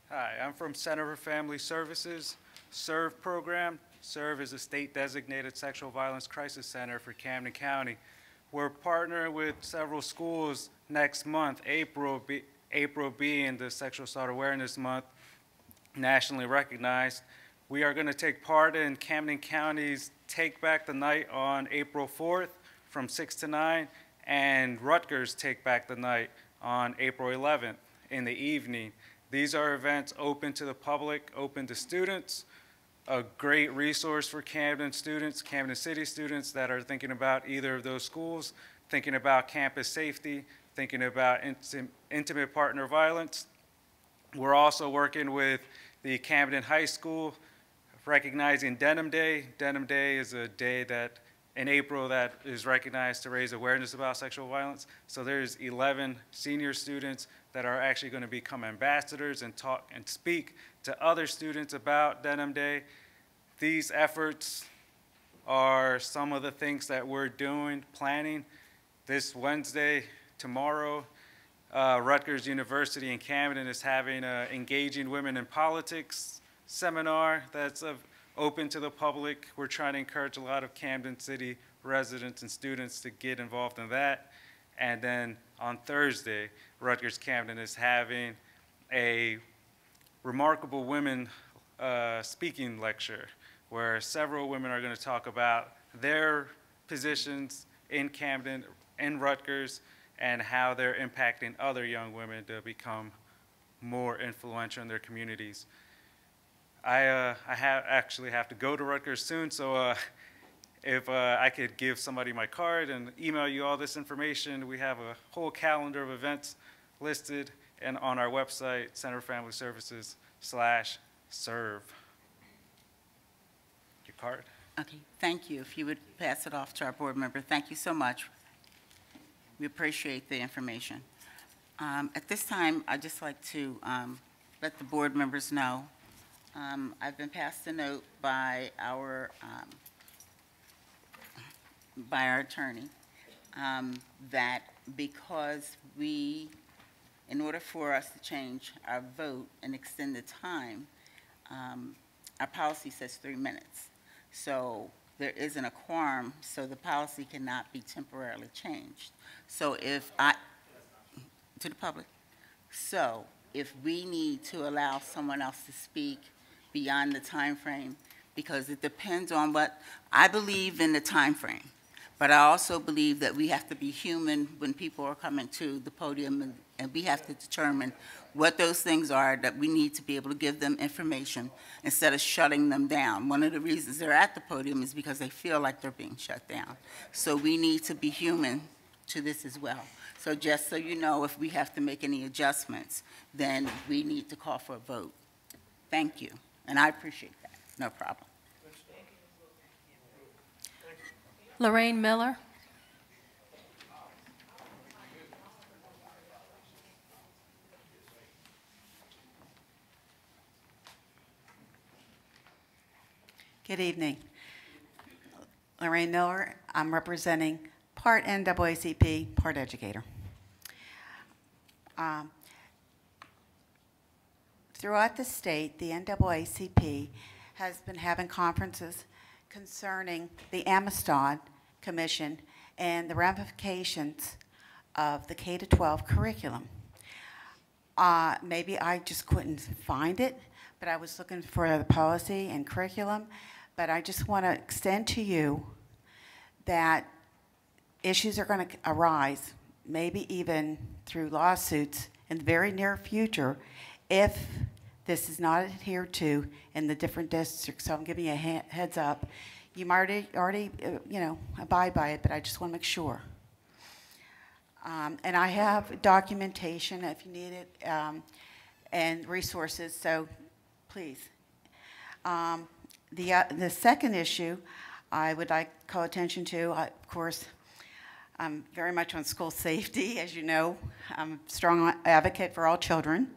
Hi, I'm from Center for Family Services, SERVE program. SERVE is a state-designated sexual violence crisis center for Camden County. We're partnering with several schools next month, April being the Sexual Assault Awareness Month, nationally recognized. We are going to take part in Camden County's Take Back the Night on April 4th from 6 to 9, and Rutgers Take Back the Night on April 11th in the evening. These are events open to the public, open to students, a great resource for Camden students, Camden City students that are thinking about either of those schools, thinking about campus safety, thinking about intimate partner violence. We're also working with the Camden High School, recognizing Denim Day. Denim Day is a day that in April that is recognized to raise awareness about sexual violence. So there's 11 senior students that are actually going to become ambassadors and talk and speak to other students about Denim Day. These efforts are some of the things that we're doing, planning. This Wednesday, tomorrow, Rutgers University in Camden is having an Engaging Women in Politics seminar that's open to the public. We're trying to encourage a lot of Camden City residents and students to get involved in that. And then on Thursday, Rutgers Camden is having a Remarkable Women speaking lecture where several women are going to talk about their positions in Camden, in Rutgers, and how they're impacting other young women to become more influential in their communities. I actually have to go to Rutgers soon, so if I could give somebody my card and email you all this information. We have a whole calendar of events listed and on our website, Center for Family Services/serve. Your card. Okay, thank you. If you would pass it off to our board member. Thank you so much. We appreciate the information. At this time, I'd just like to let the board members know. I've been passed a note by our attorney that because in order for us to change our vote and extend the time, our policy says 3 minutes. So there isn't a quorum, so the policy cannot be temporarily changed. So to the public. So if we need to allow someone else to speak beyond the time frame, because it depends on what, I believe in the time frame, but I also believe that we have to be human when people are coming to the podium, and we have to determine what those things are that we need to be able to give them information instead of shutting them down. One of the reasons they're at the podium is because they feel like they're being shut down. So we need to be human to this as well. So just so you know, if we have to make any adjustments, then we need to call for a vote. Thank you, and I appreciate that. No problem. Lorraine Miller. Good evening. Lorraine Miller. I'm representing part NAACP, part educator. Throughout the state, the NAACP has been having conferences concerning the Amistad Commission and the ramifications of the K-12 curriculum. Maybe I just couldn't find it, but I was looking for the policy and curriculum. But I just want to extend to you that issues are going to arise, maybe even through lawsuits in the very near future, if this is not adhered to in the different districts. So I'm giving you a heads up. You might already abide by it, but I just want to make sure. And I have documentation if you need it, and resources, so please. The second issue, I would like to call attention to, of course, I'm very much on school safety. As you know, I'm a strong advocate for all children.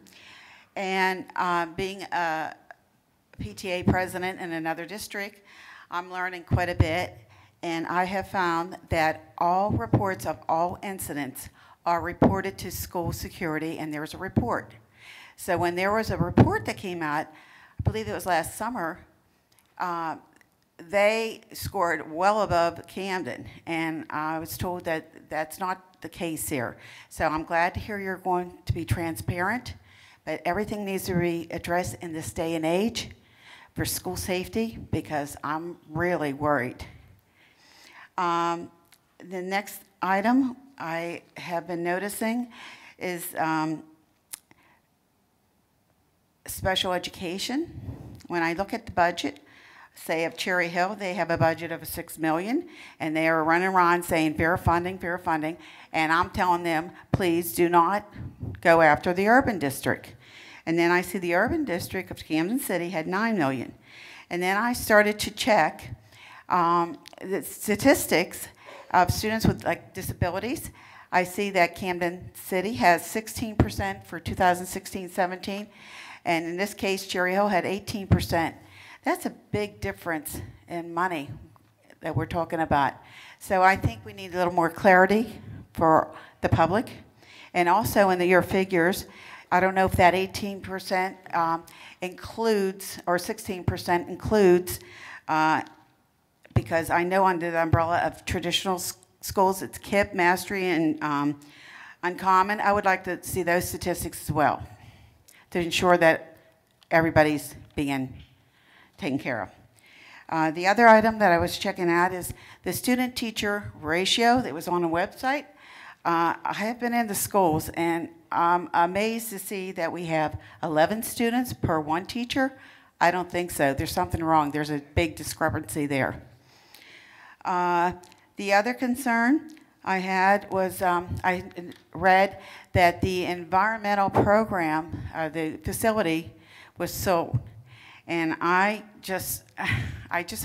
And being a PTA president in another district, I'm learning quite a bit. And I have found that all reports of all incidents are reported to school security, and there's a report. So when there was a report that came out, I believe it was last summer, they scored well above Camden, and I was told that that's not the case here. So I'm glad to hear you're going to be transparent, but everything needs to be addressed in this day and age for school safety, because I'm really worried. The next item I have been noticing is special education. When I look at the budget, say of Cherry Hill, they have a budget of $6 million, and they are running around saying fair funding, and I'm telling them, please do not go after the urban district. And then I see the urban district of Camden City had $9 million. And then I started to check the statistics of students with disabilities. I see that Camden City has 16% for 2016-17, and in this case, Cherry Hill had 18%. That's a big difference in money that we're talking about. So I think we need a little more clarity for the public. And also in your figures, I don't know if that 18% includes, or 16% includes, because I know under the umbrella of traditional schools, it's KIPP, Mastery, and Uncommon. I would like to see those statistics as well to ensure that everybody's being taken care of. The other item that I was checking out is the student-teacher ratio that was on the website. I have been in the schools, and I'm amazed to see that we have 11 students per one teacher. I don't think so. There's something wrong. There's a big discrepancy there. The other concern I had was I read that the environmental program, the facility, was sold. And I just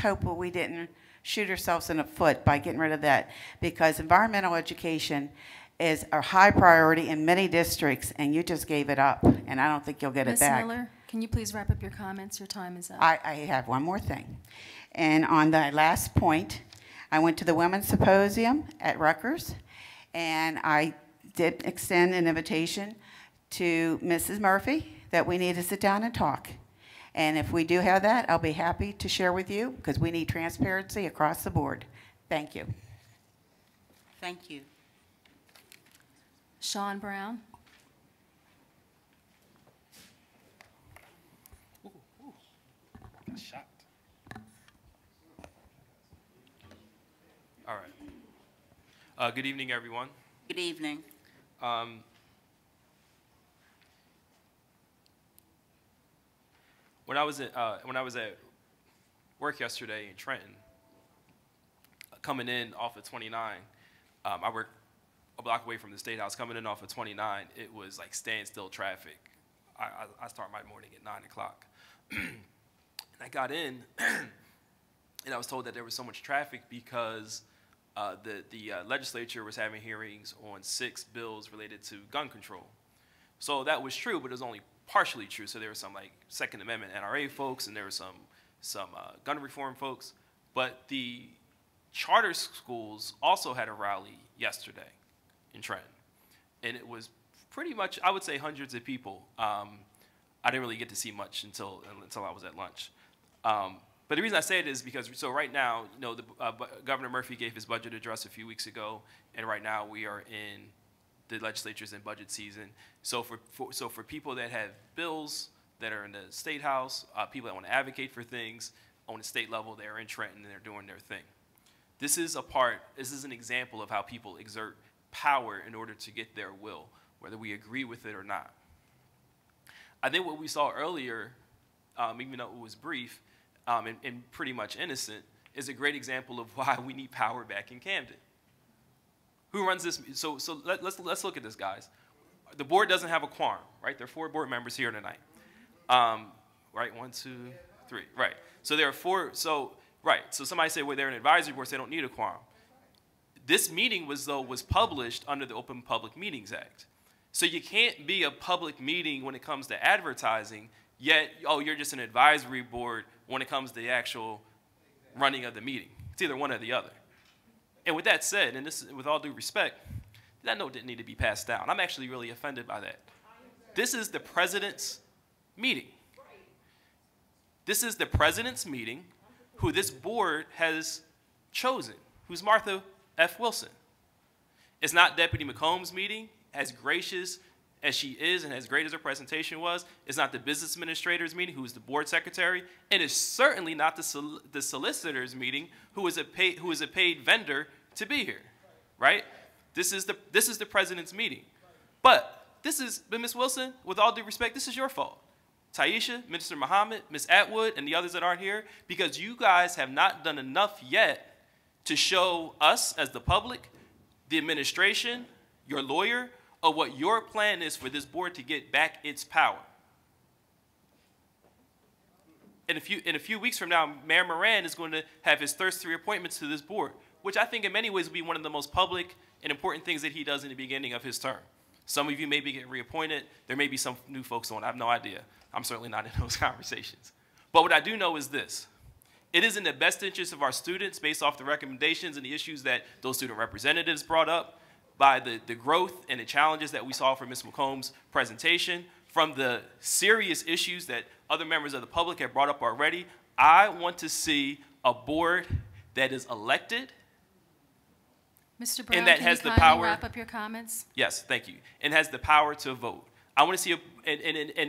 hope that we didn't shoot ourselves in the foot by getting rid of that, because environmental education is a high priority in many districts, and you just gave it up, and I don't think you'll get it back. Ms. Miller, can you please wrap up your comments? Your time is up. I have one more thing. And on the last point, I went to the Women's Symposium at Rutgers, and I did extend an invitation to Mrs. Murphy that we need to sit down and talk. And if we do have that, I'll be happy to share with you, because we need transparency across the board. Thank you. Thank you. Sean Brown. Got shot. All right. Good evening, everyone. Good evening. When I was at work yesterday in Trenton, coming in off of 29, I work a block away from the State House. Coming in off of 29, it was like standstill traffic. I start my morning at 9 o'clock. And I got in, and I was told that there was so much traffic because the legislature was having hearings on 6 bills related to gun control. So that was true, but it was only partially true. So there were some like Second Amendment NRA folks, and there were some gun reform folks. But the charter schools also had a rally yesterday in Trenton, and it was pretty much, I would say, hundreds of people. I didn't really get to see much until I was at lunch. But the reason I say it is because, so right now, you know, Governor Murphy gave his budget address a few weeks ago, and right now we are in the legislature's in budget season. So for people that have bills that are in the State House, people that want to advocate for things on the state level, they're in Trenton and they're doing their thing. This is an example of how people exert power in order to get their will, whether we agree with it or not. I think what we saw earlier, even though it was brief and pretty much innocent, is a great example of why we need power back in Camden. Who runs this? So let's look at this, guys. The board doesn't have a quorum, right? There are 4 board members here tonight. Right, 1, 2, 3, right. So there are 4. So Right. So somebody say, well, they're an advisory board, so they don't need a quorum. This meeting was published under the Open Public Meetings Act. So you can't be a public meeting when it comes to advertising, yet, oh, you're just an advisory board when it comes to the actual running of the meeting. It's either one or the other. And with that said, and this is with all due respect, that note didn't need to be passed down. I'm actually really offended by that. This is the president's meeting. This is the president's meeting who this board has chosen, who's Martha F. Wilson. It's not Deputy McComb's meeting, as gracious as she is and as great as her presentation was. It's not the business administrator's meeting, who is the board secretary. And it's certainly not the solicitor's meeting, who is a paid vendor to be here, right? This is the president's meeting. But Ms. Wilson, with all due respect, this is your fault. Taisha, Mr. Muhammad, Ms. Atwood, and the others that aren't here, because you guys have not done enough yet to show us as the public, the administration, your lawyer, of what your plan is for this board to get back its power. In a few weeks from now, Mayor Moran is going to have his first 3 appointments to this board, which I think in many ways will be one of the most public and important things that he does in the beginning of his term. Some of you may be getting reappointed. There may be some new folks on. I have no idea. I'm certainly not in those conversations. But what I do know is this. It is in the best interest of our students, based off the recommendations and the issues that those student representatives brought up, by the growth and the challenges that we saw from Ms. McComb's presentation, from the serious issues that other members of the public have brought up already. I want to see a board that is elected Mr. Brown, and that can has you the kindly power. wrap up your comments? Yes, thank you. And has the power to vote. I want to see,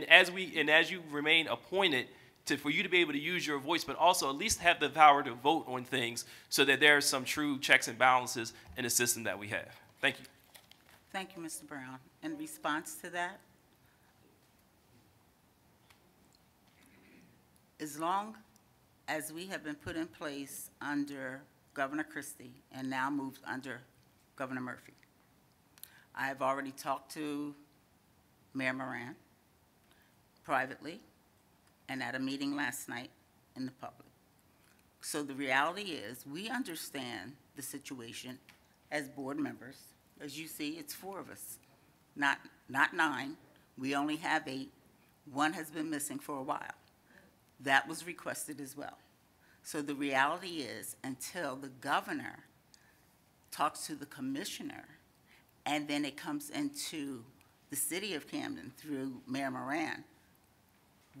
as you remain appointed, for you to be able to use your voice, but also at least have the power to vote on things so that there are some true checks and balances in the system that we have. Thank you. Thank you, Mr. Brown. In response to that, as long as we have been put in place under Governor Christie and now moved under Governor Murphy, I have already talked to Mayor Moran privately and at a meeting last night in the public. So the reality is we understand the situation as board members. As you see, it's 4 of us, not 9. We only have 8. 1 has been missing for a while. That was requested as well. So the reality is, until the governor talks to the commissioner, and then it comes into the city of Camden through Mayor Moran,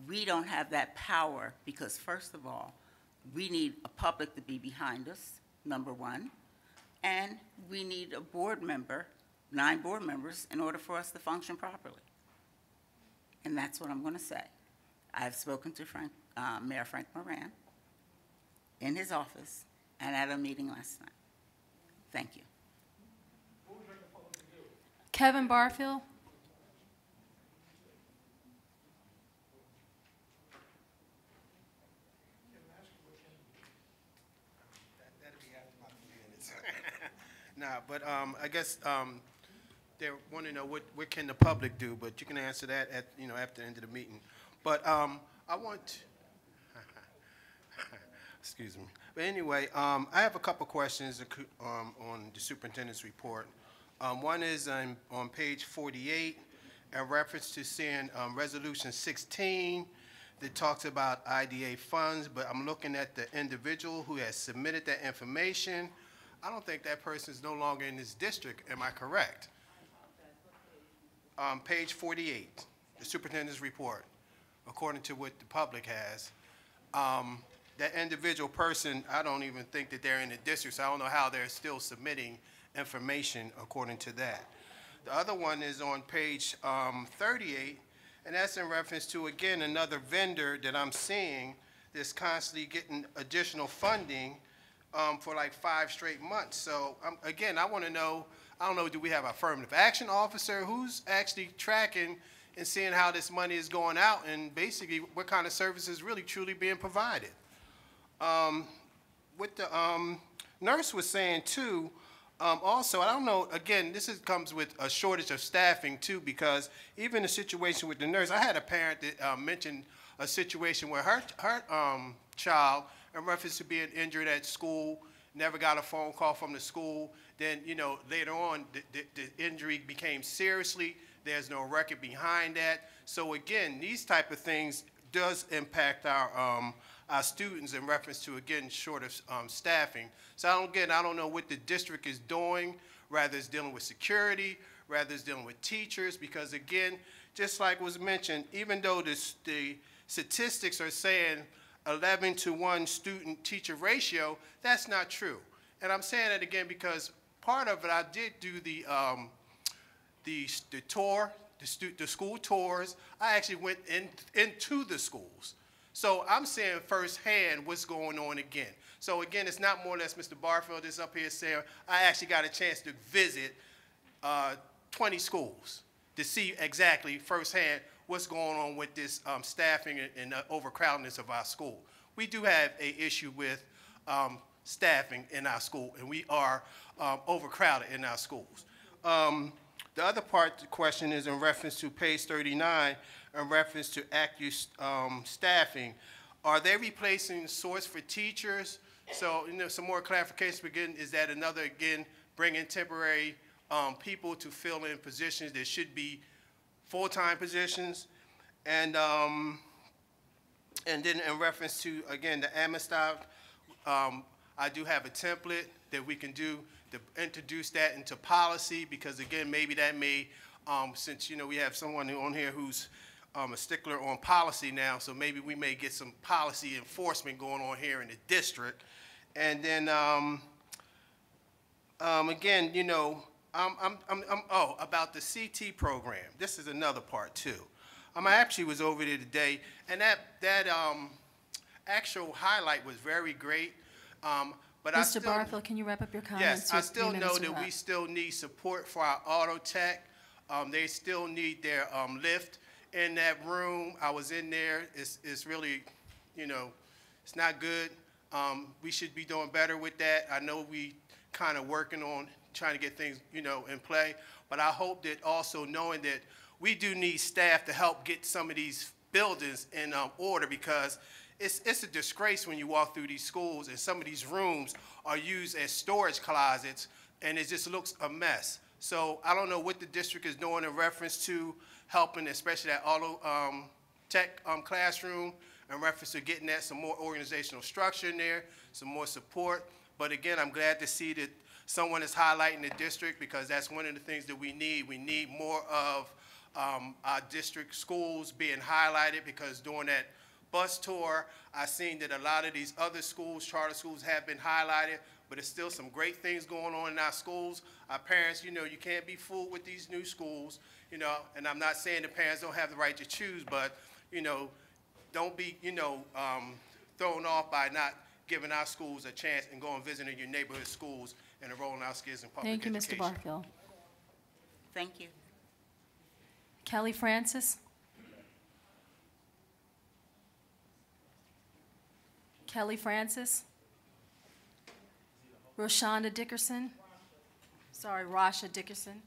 we don't have that power because, first of all, we need a public to be behind us, number 1. And we need a board member, 9 board members, in order for us to function properly. And that's what I'm going to say. I've spoken to Mayor Frank Moran in his office and at a meeting last night. Thank you. Kevin Barfield. Nah, but I guess they want to know what can the public do, but you can answer that at after the end of the meeting. But I want, excuse me. But anyway, I have a couple questions on the superintendent's report. One is on page 48, in reference to seeing resolution 16 that talks about IDA funds, but I'm looking at the individual who has submitted that information. I don't think that person is no longer in this district. Am I correct? Page 48, the superintendent's report, according to what the public has. That individual person, I don't even think that they're in the district, so I don't know how they're still submitting information according to that. The other one is on page 38, and that's in reference to, again, another vendor that I'm seeing that's constantly getting additional funding for like 5 straight months. So again, I want to know, I don't know, do we have an affirmative action officer? Who's actually tracking and seeing how this money is going out and basically what kind of services really truly being provided? What the nurse was saying too, also, I don't know, again, comes with a shortage of staffing too, because even the situation with the nurse, I had a parent that mentioned a situation where her child in reference to being injured at school, never got a phone call from the school. Then, you know, later on, the injury became seriously. There's no record behind that. So again, these type of things does impact our students in reference to, again, short of staffing. So I don't know what the district is doing, rather it's dealing with security, rather it's dealing with teachers, because again, just like was mentioned, even though the statistics are saying 11-to-1 student-teacher ratio, that's not true. And I'm saying that again because part of it, I did do the tour, the school tours. I actually went into the schools. So I'm saying firsthand what's going on again. So again, it's not more or less Mr. Barfield is up here saying, I actually got a chance to visit 20 schools to see exactly firsthand what's going on with this staffing and overcrowdedness of our school. We do have an issue with staffing in our school, and we are overcrowded in our schools. The other part of the question is in reference to page 39, in reference to active staffing. Are they replacing source for teachers? So, you know, some more clarification again, is that another, again, bringing temporary people to fill in positions that should be full-time positions? And then in reference to, again, the Amistad, I do have a template that we can do to introduce that into policy, because again, maybe that may, since, you know, we have someone on here who's a stickler on policy now, so maybe we may get some policy enforcement going on here in the district. And then, again, you know, oh, about the CT program. This is another part too. I actually was over there today, and that actual highlight was very great. But Mr. Barfield, can you wrap up your comments? Yes, I still know that we still need support for our auto tech. They still need their lift in that room. I was in there. It's really, you know, it's not good. We should be doing better with that. I know we kind of working on trying to get things, you know, in play. But I hope that also knowing that we do need staff to help get some of these buildings in order, because it's a disgrace when you walk through these schools and some of these rooms are used as storage closets, and it just looks a mess. So I don't know what the district is doing in reference to helping, especially that auto tech classroom, in reference to getting that some more organizational structure in there, some more support. But again, I'm glad to see that someone is highlighting the district, because that's one of the things that we need. We need more of our district schools being highlighted, because during that bus tour, I've seen that a lot of these other schools, charter schools, have been highlighted, but there's still some great things going on in our schools. Our parents, you know, you can't be fooled with these new schools, you know, and I'm not saying the parents don't have the right to choose, but, you know, don't be, you know, thrown off by not giving our schools a chance and going visiting your neighborhood schools and enrolling our kids in public education. Thank you, Mr. Barfield. Thank you. Kelly Francis. Kelly Francis. Roshonda Dickerson. Sorry, Rasha Dickerson.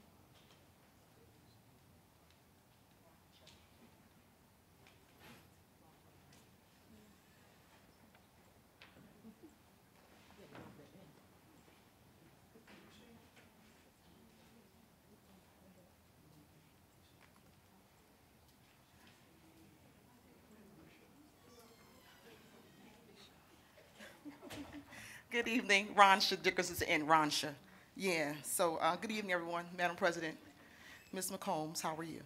Good evening, Ronsha Dickerson and Ronsha. Yeah, so good evening, everyone. Madam President, Ms. McCombs, how are you?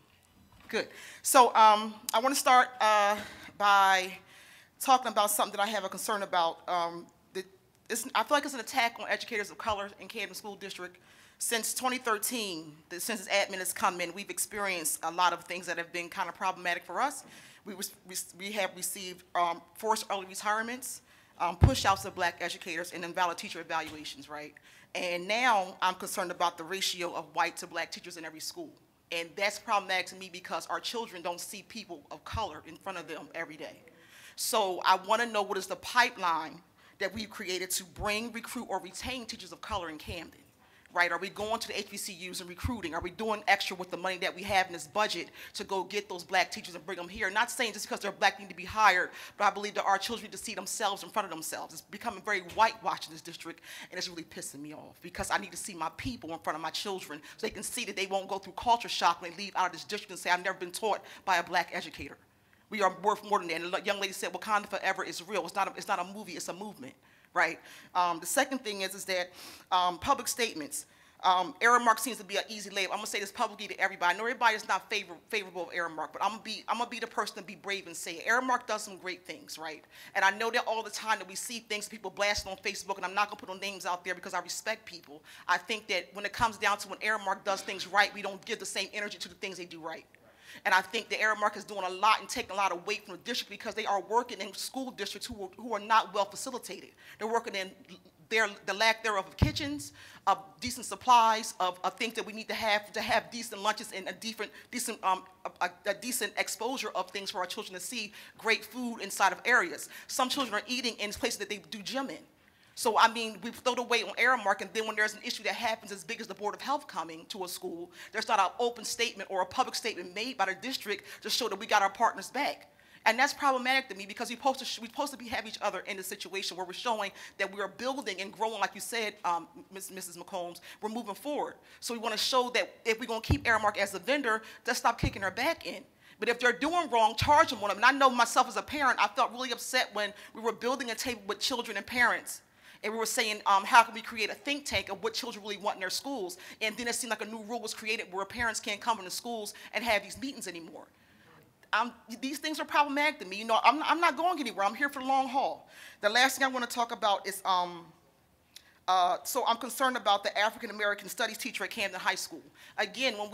Good. So I want to start by talking about something that I have a concern about. I feel like it's an attack on educators of color in Camden School District. Since 2013, the census admin has come in, we've experienced a lot of things that have been kind of problematic for us. We have received forced early retirements, push-outs of black educators, and invalid teacher evaluations, right? And now I'm concerned about the ratio of white to black teachers in every school. And that's problematic to me because our children don't see people of color in front of them every day. So I want to know what is the pipeline that we've created to bring, recruit, or retain teachers of color in Camden, right? Are we going to the HBCUs and recruiting? Are we doing extra with the money that we have in this budget to go get those black teachers and bring them here? Not saying just because they're black need to be hired, but I believe that our children need to see themselves in front of themselves. It's becoming very whitewashed in this district, and it's really pissing me off because I need to see my people in front of my children so they can see that they won't go through culture shock when they leave out of this district and say, I've never been taught by a black educator. We are worth more than that. And the young lady said, Wakanda Forever is real. It's not a movie, it's a movement. Right? The second thing is that public statements. Error mark seems to be an easy label. I'm gonna say this publicly to everybody. I know everybody is not favorable of error mark, but I'm gonna be the person to be brave and say it. Error mark does some great things, right? And I know that all the time that we see things, people blasting on Facebook, and I'm not gonna put no names out there because I respect people. I think that when it comes down to when error mark does things right, we don't give the same energy to the things they do right. And I think the error mark is doing a lot and taking a lot of weight from the district because they are working in school districts who are not well facilitated. They're working in the lack thereof of kitchens, of decent supplies, of things that we need to have decent lunches and a decent exposure of things for our children to see great food inside of areas. Some children are eating in places that they do gym in. So, I mean, we've thrown away on error mark, and then when there's an issue that happens as big as the Board of Health coming to a school, there's not an open statement or a public statement made by the district to show that we got our partners back. And that's problematic to me because we're supposed to have each other in a situation where we're showing that we are building and growing, like you said, Mrs. McCombs, we're moving forward. So we want to show that if we're going to keep error mark as a vendor, let's stop kicking her back in. But if they're doing wrong, charge them on them. And I know myself as a parent, I felt really upset when we were building a table with children and parents. And we were saying, how can we create a think tank of what children really want in their schools? And then it seemed like a new rule was created where parents can't come into schools and have these meetings anymore. These things are problematic to me. You know, I'm not going anywhere. I'm here for the long haul. The last thing I want to talk about is, so I'm concerned about the African American Studies teacher at Camden High School. Again, when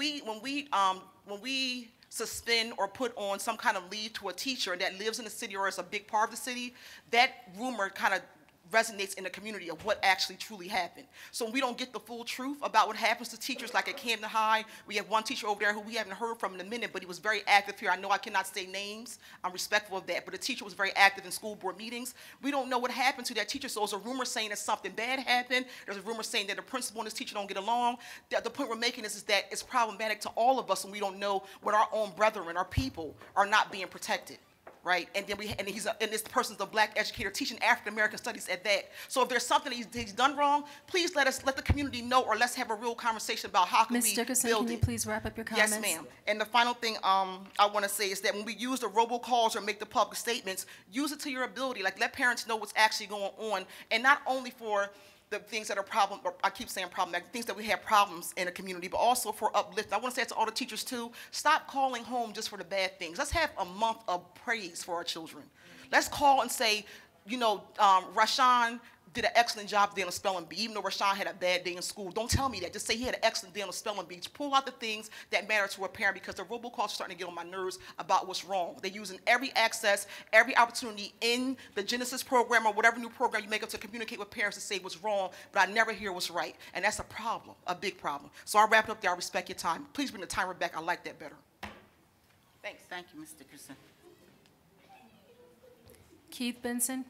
we suspend or put on some kind of leave to a teacher that lives in the city or is a big part of the city, that rumor kind of resonates in the community of what actually truly happened. So we don't get the full truth about what happens to teachers, like at Camden High. We have one teacher over there who we haven't heard from in a minute, but he was very active here. I know I cannot say names. I'm respectful of that, but the teacher was very active in school board meetings. We don't know what happened to that teacher, so there's a rumor saying that something bad happened. There's a rumor saying that the principal and his teacher don't get along. The point we're making is that it's problematic to all of us when we don't know when our own brethren, our people, are not being protected. Right, and then this person's a black educator teaching African American studies at that. So if there's something he's done wrong, please let the community know, or let's have a real conversation about how can we build it. Ms. Dickerson, can you please wrap up your comments? Yes, ma'am. And the final thing I want to say is that when we use the robocalls or make the public statements, use it to your ability. Like, let parents know what's actually going on, and not only for the things that are I keep saying problematic, things that we have problems in a community, but also for uplifting. I want to say it to all the teachers too, stop calling home just for the bad things. Let's have a month of praise for our children. Let's call and say, you know, Rashawn did an excellent job today on the spelling bee, even though Rashawn had a bad day in school. Don't tell me that. Just say he had an excellent day on the spelling bee. Just pull out the things that matter to a parent, because the robocalls are starting to get on my nerves about what's wrong. They're using every access, every opportunity in the Genesis program or whatever new program you make up to communicate with parents to say what's wrong, but I never hear what's right. And that's a problem, a big problem. So I'll wrap it up there. I respect your time. Please bring the timer back. I like that better. Thanks. Thank you, Ms. Dickerson. Keith Benson.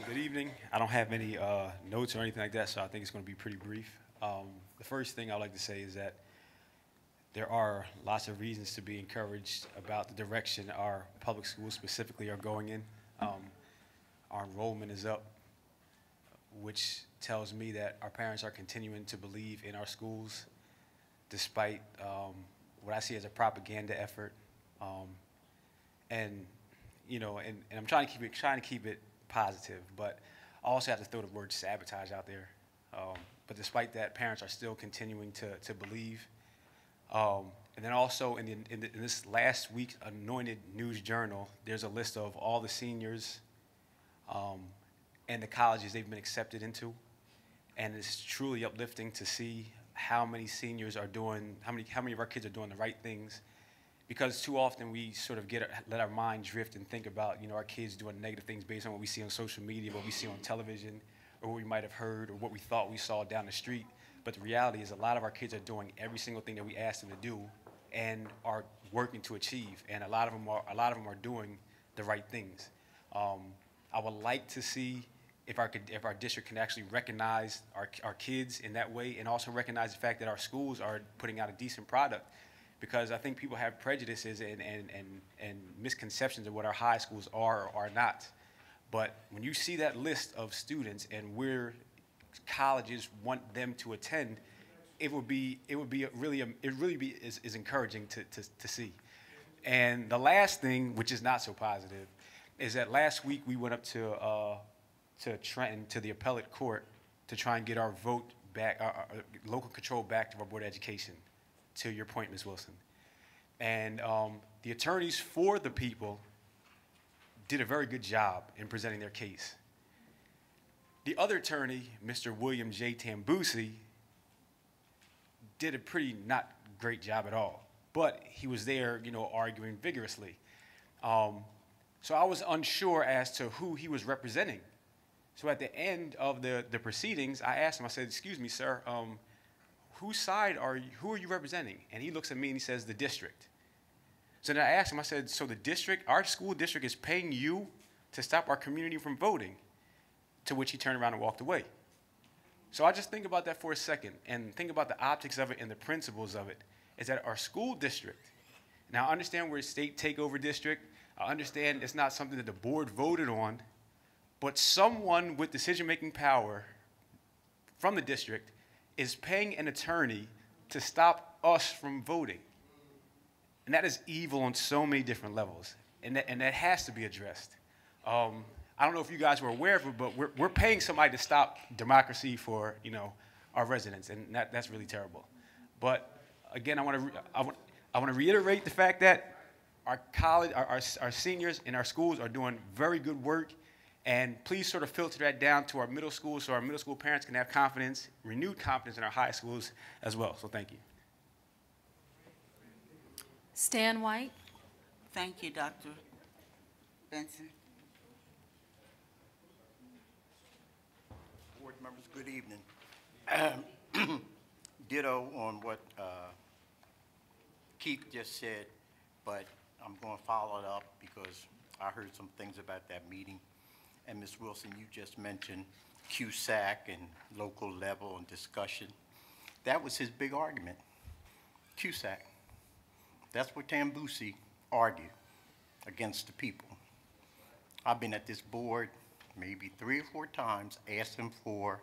Good evening. I don't have any notes or anything like that, so I think it's going to be pretty brief. The first thing I'd like to say is that there are lots of reasons to be encouraged about the direction our public schools specifically are going in. Our enrollment is up, which tells me that our parents are continuing to believe in our schools despite what I see as a propaganda effort. And you know, and I'm trying to keep it positive, but I also have to throw the word sabotage out there. But despite that, parents are still continuing to believe. And then also in this last week's Anointed News Journal, there's a list of all the seniors and the colleges they've been accepted into. And it's truly uplifting to see how many seniors are doing, how many of our kids are doing the right things because too often we sort of let our mind drift and think about, our kids doing negative things based on what we see on social media, what we see on television, or what we might have heard, or what we thought we saw down the street. But the reality is a lot of our kids are doing every single thing that we ask them to do and are working to achieve. And a lot of them are doing the right things. I would like to see if our district can actually recognize our kids in that way, and also recognize the fact that our schools are putting out a decent product. Because I think people have prejudices and misconceptions of what our high schools are or are not. But when you see that list of students and where colleges want them to attend, it really is encouraging to see. And the last thing, which is not so positive, is that last week we went up to Trenton, to the appellate court, to try and get our vote back, our local control back to our Board of Education. To your point, Ms. Wilson. And the attorneys for the people did a very good job in presenting their case. The other attorney, Mr. William J. Tambusi, did a pretty not great job at all, but he was there, arguing vigorously. So I was unsure as to who he was representing. So at the end of the proceedings, I asked him, I said, "Excuse me, sir, whose side who are you representing?" And he looks at me and he says, "The district." So then I asked him, I said, "So the district, our school district is paying you to stop our community from voting?" To which he turned around and walked away. So I just think about that for a second and think about the optics of it and the principles of it, is that our school district, now I understand we're a state takeover district, I understand it's not something that the board voted on, but someone with decision-making power from the district is paying an attorney to stop us from voting. And that is evil on so many different levels, and that has to be addressed. I don't know if you guys were aware of it, but we're paying somebody to stop democracy for our residents, and that's really terrible. But again, I want to reiterate the fact that our seniors in our schools are doing very good work. And please sort of filter that down to our middle schools so our middle school parents can have confidence, renewed confidence in our high schools as well. So thank you. Stan White. Thank you, Dr. Benson. Board members, good evening. Ditto on what Keith just said, but I'm going to follow it up because I heard some things about that meeting. And Ms. Wilson, you just mentioned CUSAC and local level and discussion. That was his big argument, CUSAC. That's what Tambusi argued against the people. I've been at this board maybe 3 or 4 times asking for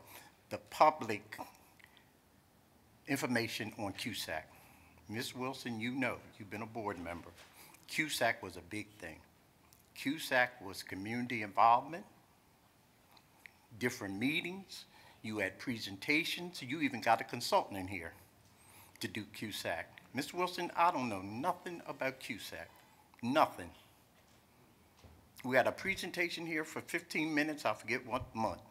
the public information on CUSAC. Ms. Wilson, you've been a board member. CUSAC was a big thing. CUSAC was community involvement, different meetings, you had presentations, you even got a consultant in here to do CUSAC. Ms. Wilson, I don't know nothing about CUSAC, nothing. We had a presentation here for 15 minutes, I forget what month.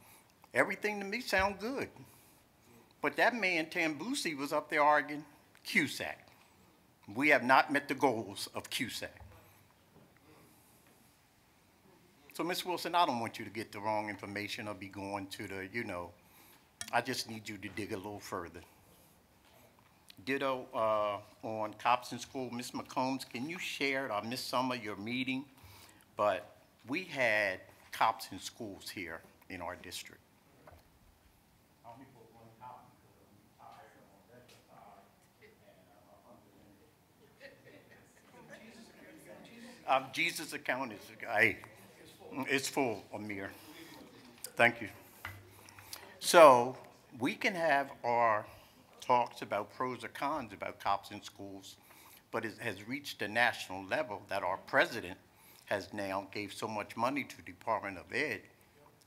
Everything to me sound good. But that man Tambusi was up there arguing CUSAC. We have not met the goals of CUSAC. So, Ms. Wilson, I don't want you to get the wrong information or be going to the, I just need you to dig a little further. Ditto on cops in school. Ms. McCombs, can you share, I missed some of your meeting, but we had cops in schools here in our district. Jesus' account is, it's full, Amir. Thank you. So we can have our talks about pros or cons about cops in schools, but it has reached a national level that our president has now gave so much money to the Department of Ed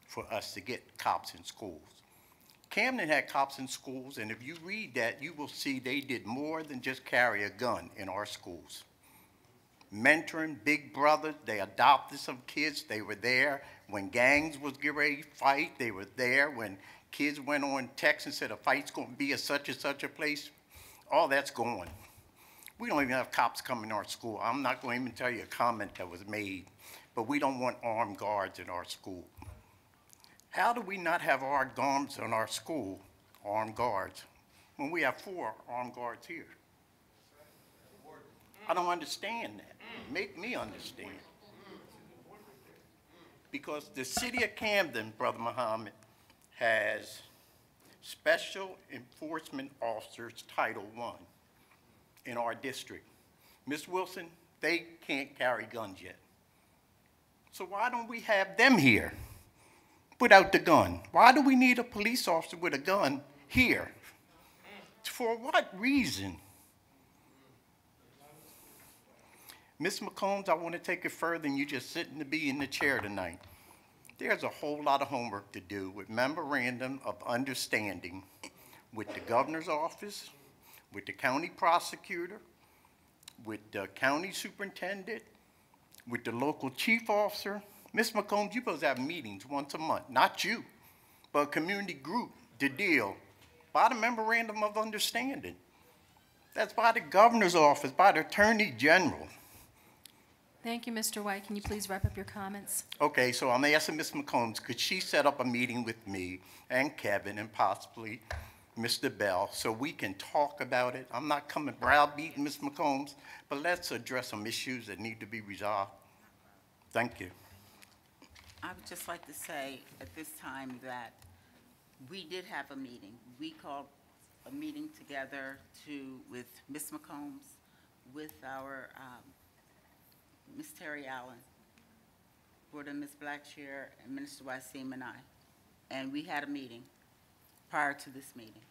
for us to get cops in schools. Camden had cops in schools, and if you read that, you will see they did more than just carry a gun in our schools. Mentoring, big brother, they adopted some kids. They were there when gangs was getting ready to fight. They were there when kids went on text and said a fight's going to be at such and such a place. All that's gone. We don't even have cops coming to our school. I'm not going to even tell you a comment that was made, but we don't want armed guards in our school. How do we not have armed guards in our school, armed guards, when we have 4 armed guards here? I don't understand that. Make me understand. Because the city of Camden, Brother Muhammad, has Special Enforcement Officers Title I in our district. Ms. Wilson, they can't carry guns yet. So why don't we have them here without the gun? Why do we need a police officer with a gun here? For what reason? Ms. McCombs, I want to take it further than you just sitting to be in the chair tonight. There's a whole lot of homework to do with memorandum of understanding with the governor's office, with the county prosecutor, with the county superintendent, with the local chief officer. Ms. McCombs, you're supposed to have meetings once a month, not you, but a community group to deal by the memorandum of understanding. That's by the governor's office, by the attorney general. Thank you, Mr. White. Can you please wrap up your comments? Okay, so I'm asking Ms. McCombs, could she set up a meeting with me and Kevin and possibly Mr. Bell so we can talk about it? I'm not coming browbeating Ms. McCombs, but let's address some issues that need to be resolved. Thank you. I would just like to say at this time that we did have a meeting. We called a meeting together with Ms. McCombs, with our Ms. Terry Allen, Board of Ms. Blackshear, and Minister Wasim and I. And we had a meeting prior to this meeting.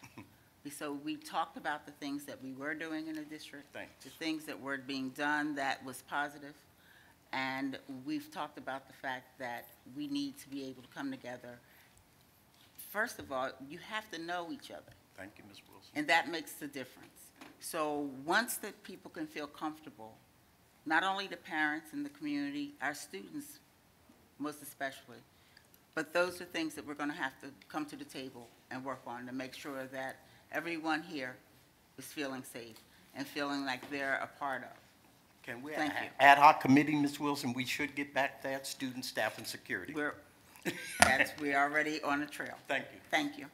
So we talked about the things that we were doing in the district, the things that were being done that was positive, and we've talked about the fact that we need to be able to come together. First of all, you have to know each other. Thank you, Ms. Wilson. And that makes the difference. So once that people can feel comfortable, not only the parents and the community, our students most especially, but those are things that we're going to have to come to the table and work on to make sure that everyone here is feeling safe and feeling like they're a part of. Can we Thank have you. ad hoc committee, Ms. Wilson? We should get back to that, student, staff, and security. We're already on the trail. Thank you. Thank you.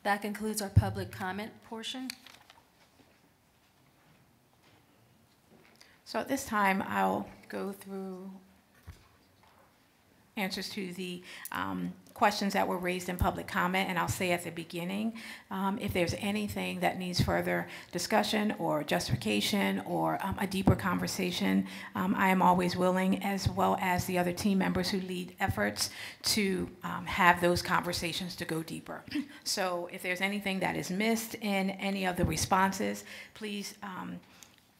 That concludes our public comment portion. So at this time, I'll go through answers to the questions that were raised in public comment, and I'll say at the beginning, if there's anything that needs further discussion or justification or a deeper conversation, I am always willing, as well as the other team members who lead efforts, to have those conversations to go deeper. So if there's anything that is missed in any of the responses, please,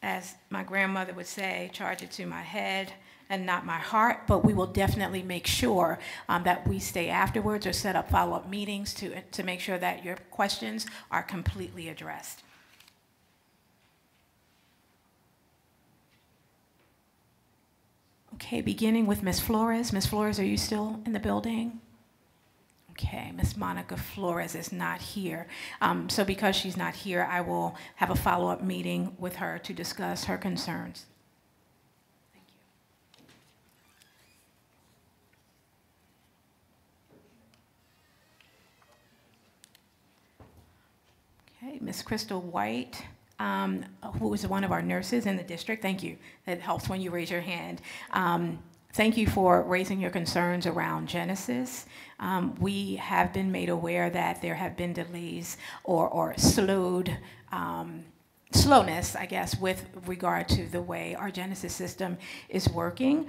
as my grandmother would say, charge it to my head and not my heart, but we will definitely make sure that we stay afterwards or set up follow-up meetings to make sure that your questions are completely addressed. Okay, beginning with Ms. Flores. Ms. Flores, are you still in the building? Okay, Ms. Monica Flores is not here. So because she's not here, I will have a follow-up meeting with her to discuss her concerns. Okay, Ms. Crystal White, who is one of our nurses in the district. Thank you. That helps when you raise your hand. Thank you for raising your concerns around Genesis. We have been made aware that there have been delays or slowness, I guess, with regard to the way our Genesis system is working.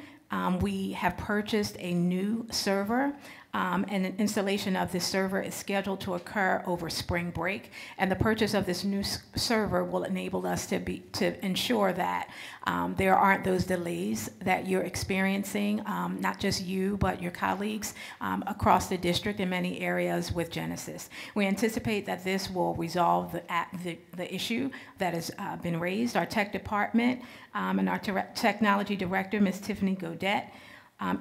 We have purchased a new server, and an installation of this server is scheduled to occur over spring break. And the purchase of this new server will enable us to ensure that there aren't those delays that you're experiencing, not just you, but your colleagues across the district in many areas with Genesis. We anticipate that this will resolve the issue that has been raised. Our tech department and our technology director, Ms. Tiffany Godet,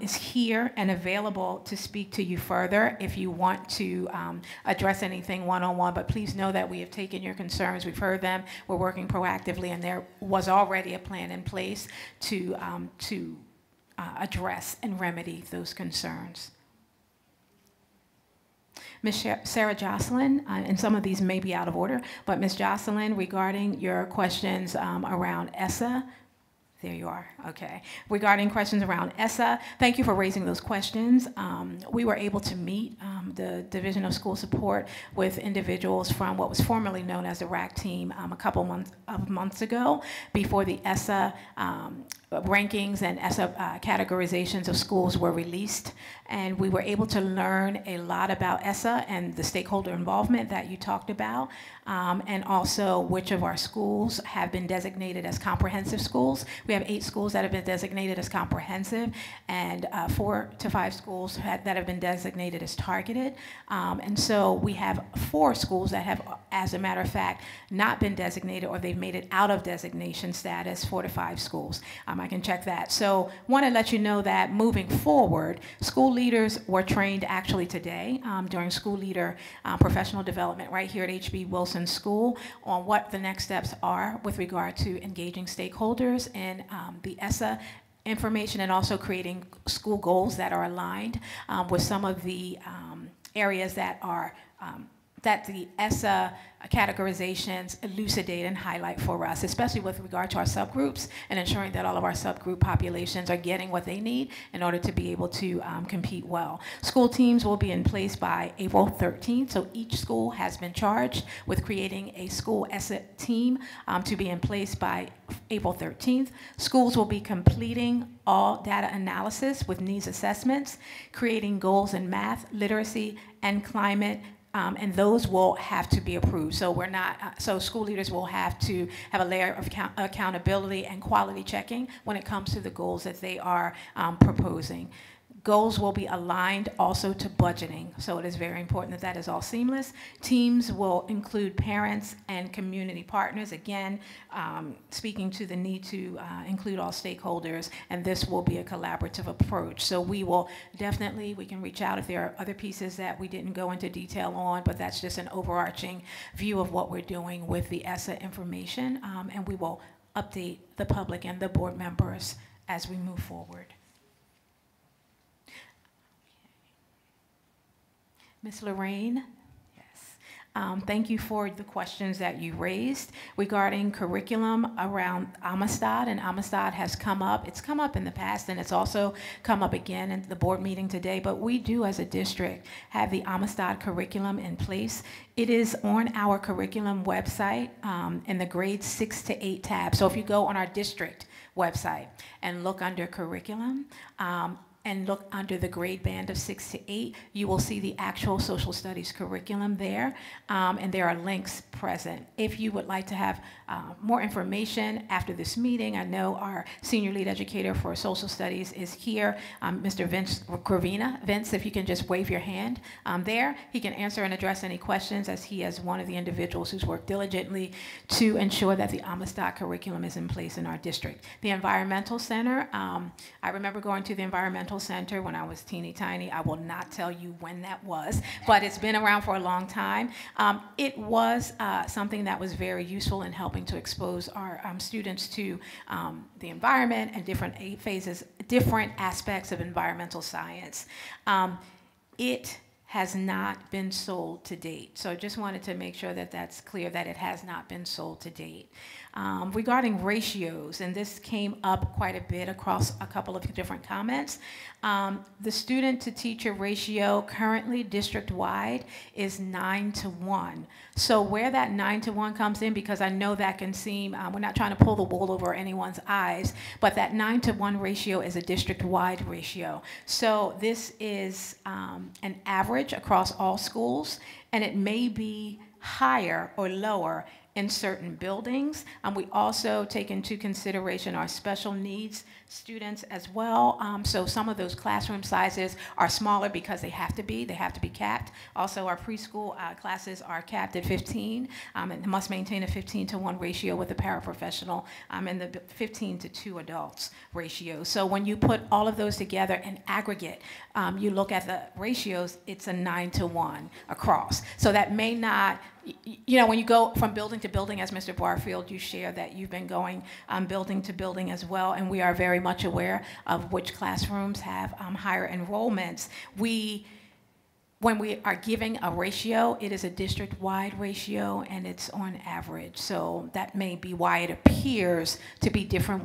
is here and available to speak to you further if you want to address anything one-on-one, but please know that we have taken your concerns, we've heard them, we're working proactively, and there was already a plan in place to address and remedy those concerns. Ms. Sarah Jocelyn, and some of these may be out of order, but Ms. Jocelyn, regarding your questions around ESSA, there you are, okay. Regarding questions around ESSA, thank you for raising those questions. We were able to meet the Division of School Support with individuals from what was formerly known as the RAC team a couple months ago, before the ESSA rankings and ESSA categorizations of schools were released. And we were able to learn a lot about ESSA and the stakeholder involvement that you talked about, and also which of our schools have been designated as comprehensive schools. We have 8 schools that have been designated as comprehensive, and 4 to 5 schools that have been designated as targeted. And so we have 4 schools that have, as a matter of fact, not been designated, or they've made it out of designation status, 4 to 5 schools. I can check that. So want to let you know that moving forward, school leaders were trained actually today during school leader professional development right here at H.B. Wilson School on what the next steps are with regard to engaging stakeholders in the ESSA information, and also creating school goals that are aligned with some of the areas that are that the ESSA categorizations elucidate and highlight for us, especially with regard to our subgroups, and ensuring that all of our subgroup populations are getting what they need in order to be able to compete well. School teams will be in place by April 13th, so each school has been charged with creating a school ESSA team to be in place by April 13th. Schools will be completing all data analysis with needs assessments, creating goals in math, literacy, and climate, and those will have to be approved. So we're not, so school leaders will have to have a layer of accountability and quality checking when it comes to the goals that they are proposing. Goals will be aligned also to budgeting, so it is very important that that is all seamless. Teams will include parents and community partners, again, speaking to the need to include all stakeholders, and this will be a collaborative approach. So we will definitely, we can reach out if there are other pieces that we didn't go into detail on, but that's just an overarching view of what we're doing with the ESSA information, and we will update the public and the board members as we move forward. Ms. Lorraine, yes. Thank you for the questions that you raised regarding curriculum around Amistad, and Amistad has come up. It's come up in the past, and it's also come up again in the board meeting today, but we do as a district have the Amistad curriculum in place. It is on our curriculum website in the grades 6 to 8 tab. So if you go on our district website and look under curriculum, and look under the grade band of 6 to 8, you will see the actual social studies curriculum there, and there are links present. If you would like to have more information after this meeting, I know our senior lead educator for social studies is here, Mr. Vince Gravina. Vince, if you can just wave your hand there, he can answer and address any questions, as he is one of the individuals who's worked diligently to ensure that the Amistad curriculum is in place in our district. The Environmental Center, I remember going to the Environmental Center when I was teeny tiny. I will not tell you when that was, but it's been around for a long time. It was something that was very useful in helping to expose our students to the environment and different phases, different aspects of environmental science. It has not been sold to date. So I just wanted to make sure that that's clear, that it has not been sold to date. Regarding ratios, and this came up quite a bit across a couple of different comments, the student to teacher ratio currently district-wide is 9 to 1. So where that 9 to 1 comes in, because I know that can seem, we're not trying to pull the wool over anyone's eyes, but that 9 to 1 ratio is a district-wide ratio. So this is an average across all schools, and it may be higher or lower in certain buildings. We also take into consideration our special needs students as well. So some of those classroom sizes are smaller because they have to be capped. Also, our preschool classes are capped at 15 and must maintain a 15-to-1 ratio with a paraprofessional and the 15-to-2 adults ratio. So when you put all of those together in aggregate, you look at the ratios, it's a 9-to-1 across. So that may not, you know, when you go from building to building, as Mr. Barfield, you share that you've been going building to building as well, and we are very much aware of which classrooms have higher enrollments. When we are giving a ratio, it is a district-wide ratio, and it's on average. So that may be why it appears to be different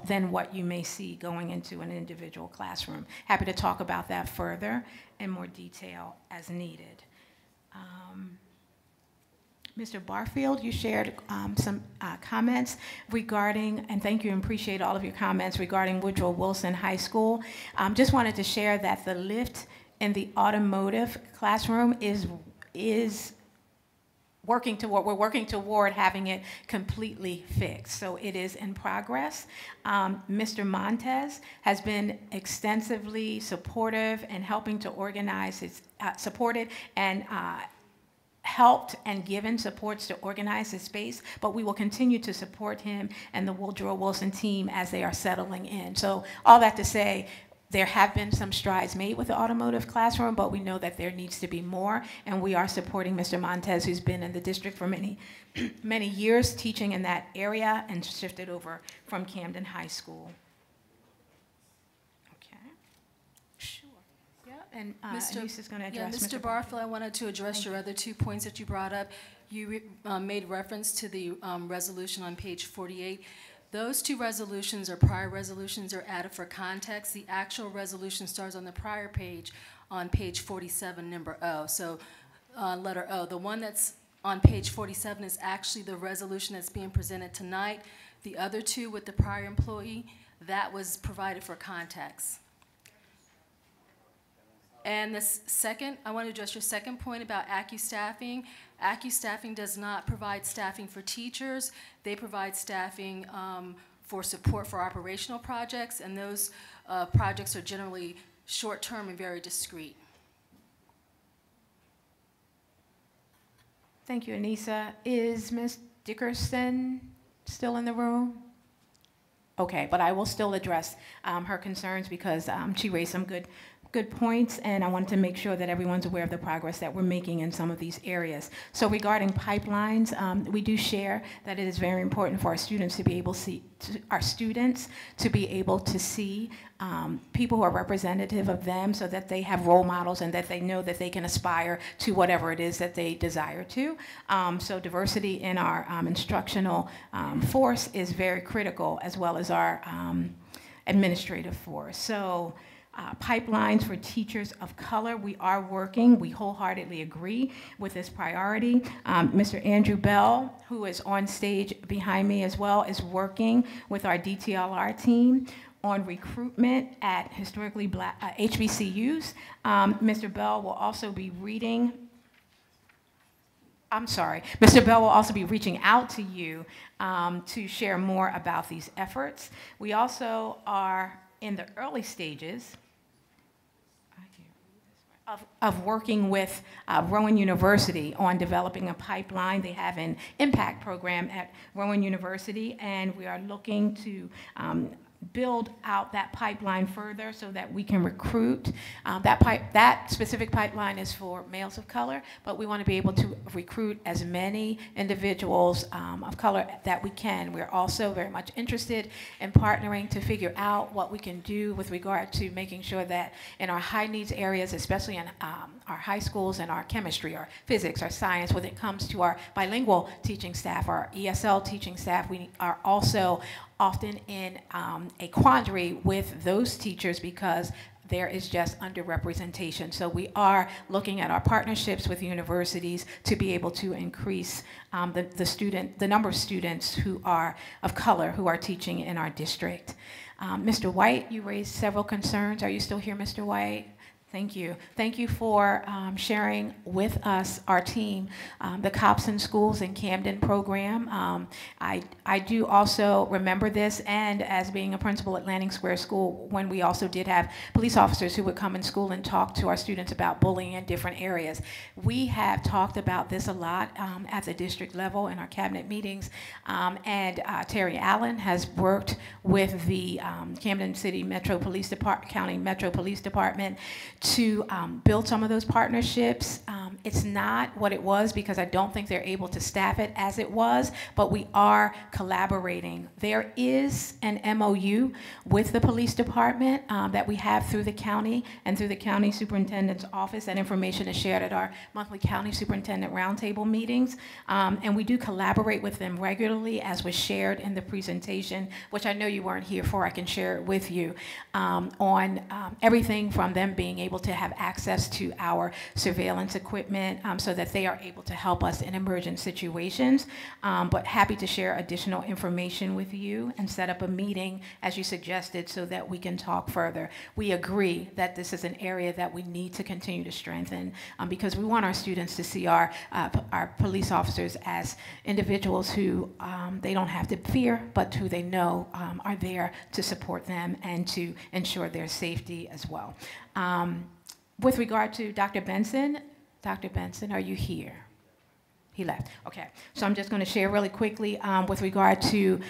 than what you may see going into an individual classroom. Happy to talk about that further in more detail as needed. Mr. Barfield, you shared some comments regarding, and thank you and appreciate all of your comments regarding Woodrow Wilson High School. Just wanted to share that the lift in the automotive classroom is working toward having it completely fixed. So it is in progress. Mr. Montez has been extensively supportive and helping to organize his, supported and helped and given supports to organize his space, but we will continue to support him and the Woodrow Wilson team as they are settling in. So all that to say, there have been some strides made with the automotive classroom, but we know that there needs to be more, and we are supporting Mr. Montez, who's been in the district for many, many years teaching in that area and shifted over from Camden High School. And Anissa's going to address Mr. Barfield, I wanted to address your other 2 points that you brought up. You made reference to the resolution on page 48. Those 2 resolutions or prior resolutions are added for context. The actual resolution starts on the prior page on page 47, number O. So letter O. The one that's on page 47 is actually the resolution that's being presented tonight. The other 2 with the prior employee, that was provided for context. And this second, I want to address your second point about AccuStaffing. AccuStaffing does not provide staffing for teachers. They provide staffing for support for operational projects, and those projects are generally short-term and very discrete. Thank you, Anissa. Is Ms. Dickerson still in the room? Okay, but I will still address her concerns because she raised some good points, and I wanted to make sure that everyone's aware of the progress that we're making in some of these areas. So regarding pipelines, we do share that it is very important for our students to be able to see people who are representative of them so that they have role models and that they know that they can aspire to whatever it is that they desire to. So diversity in our instructional force is very critical, as well as our administrative force. So pipelines for teachers of color, we are working. We wholeheartedly agree with this priority. Mr. Andrew Bell, who is on stage behind me as well, is working with our DTLR team on recruitment at historically black HBCUs. Mr. Bell will also be reaching out to you to share more about these efforts. We also are in the early stages of working with Rowan University on developing a pipeline. They have an impact program at Rowan University, and we are looking to build out that pipeline further so that we can recruit. That specific pipeline is for males of color, but we want to be able to recruit as many individuals of color that we can. We're also very much interested in partnering to figure out what we can do with regard to making sure that in our high needs areas, especially in our high schools and our chemistry, our physics, our science, when it comes to our bilingual teaching staff, our ESL teaching staff, we are also often in a quandary with those teachers because there is just underrepresentation. So we are looking at our partnerships with universities to be able to increase the number of students who are of color who are teaching in our district. Mr. White, you raised several concerns. Are you still here, Mr. White? Thank you. Thank you for sharing with us, our team, the Cops in Schools in Camden program. I do also remember this, and as being a principal at Landing Square School, when we also did have police officers who would come in school and talk to our students about bullying in different areas. We have talked about this a lot at the district level in our cabinet meetings, and Terry Allen has worked with the Camden City Metro Police Department, County Metro Police Department, to build some of those partnerships. It's not what it was because I don't think they're able to staff it as it was, but we are collaborating. There is an MOU with the police department that we have through the county and through the county superintendent's office. That information is shared at our monthly county superintendent roundtable meetings, and we do collaborate with them regularly, as was shared in the presentation, which I know you weren't here for. I can share it with you, on everything from them being able to have access to our surveillance equipment, so that they are able to help us in emergent situations. But happy to share additional information with you and set up a meeting, as you suggested, so that we can talk further. We agree that this is an area that we need to continue to strengthen, because we want our students to see our police officers as individuals who they don't have to fear, but who they know are there to support them and to ensure their safety as well. With regard to Dr. Benson, are you here? He left. Okay. So I'm just going to share really quickly with regard to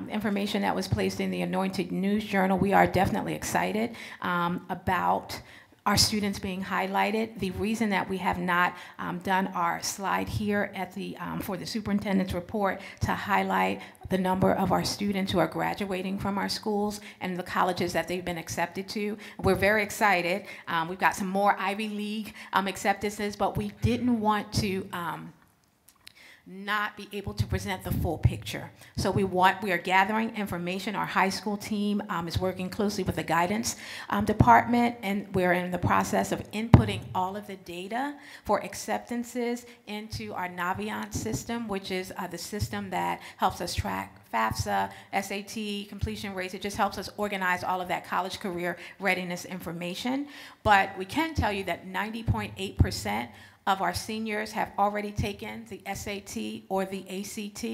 information that was placed in the Anointed News Journal. We are definitely excited about our students being highlighted. The reason that we have not done our slide here at the for the superintendent's report to highlight the number of our students who are graduating from our schools and the colleges that they've been accepted to. We're very excited. We've got some more Ivy League acceptances, but we didn't want to not be able to present the full picture. So we are gathering information. Our high school team is working closely with the guidance department, and we're in the process of inputting all of the data for acceptances into our Naviance system, which is the system that helps us track FAFSA, SAT, completion rates. It just helps us organize all of that college career readiness information. But we can tell you that 90.8% of our seniors have already taken the SAT or the ACT.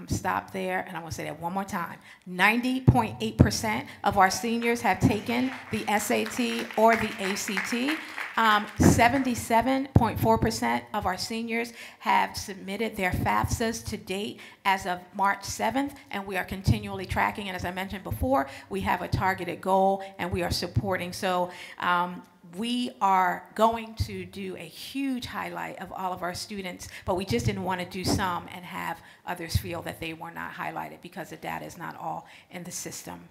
Stop there, and I'm going to say that one more time. 90.8% of our seniors have taken the SAT or the ACT. 77.4% of our seniors have submitted their FAFSAs to date as of March 7th, and we are continually tracking. And as I mentioned before, we have a targeted goal, and we are supporting. So we are going to do a huge highlight of all of our students, but we just didn't want to do some and have others feel that they were not highlighted because the data is not all in the system.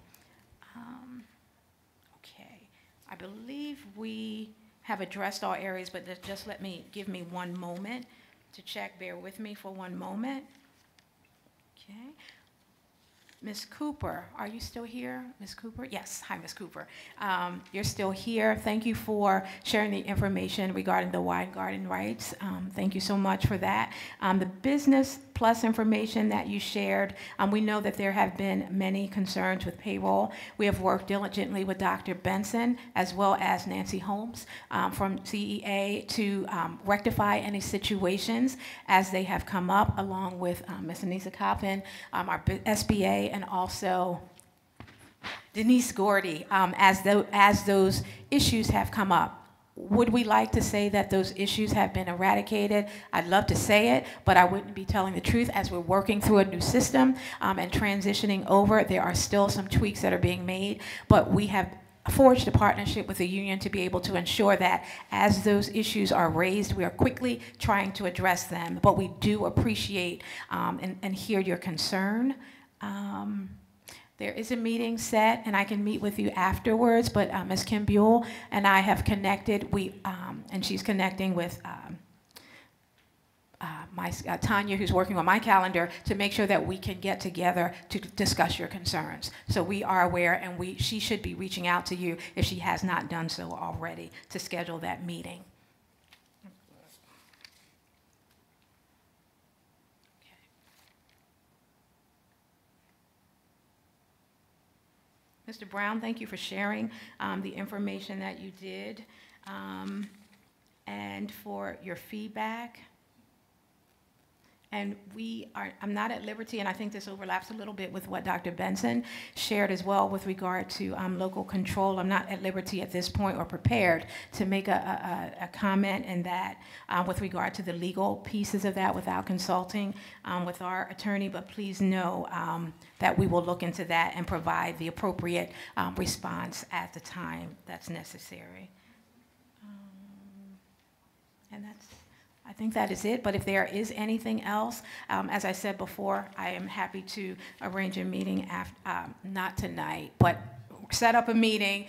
Okay, I believe we have addressed all areas, but just give me one moment to check. Bear with me for one moment. Okay. Ms. Cooper, are you still here? Ms. Cooper? Yes. Hi, Ms. Cooper. You're still here. Thank you for sharing the information regarding the wine garden rights. Thank you so much for that. The Business Plus information that you shared, we know that there have been many concerns with payroll. We have worked diligently with Dr. Benson as well as Nancy Holmes from CEA to rectify any situations as they have come up, along with Ms. Anissa Coppin, our SBA, and also Denise Gordy, as those issues have come up. Would we like to say that those issues have been eradicated? I'd love to say it, but I wouldn't be telling the truth. As we're working through a new system and transitioning over, there are still some tweaks that are being made, but we have forged a partnership with the union to be able to ensure that as those issues are raised, we are quickly trying to address them. But we do appreciate and hear your concern. There is a meeting set, and I can meet with you afterwards, but Ms. Kim Buell and I have connected, and she's connecting with Tanya, who's working on my calendar, to make sure that we can get together to discuss your concerns. So we are aware, and she should be reaching out to you if she has not done so already to schedule that meeting. Mr. Brown, thank you for sharing the information that you did. and for your feedback. And I'm not at liberty, and I think this overlaps a little bit with what Dr. Benson shared as well with regard to local control. I'm not at liberty at this point or prepared to make a comment in that with regard to the legal pieces of that without consulting with our attorney, but please know that we will look into that and provide the appropriate response at the time that's necessary. And I think that is it, but if there is anything else, as I said before, I am happy to arrange a meeting, not tonight, but set up a meeting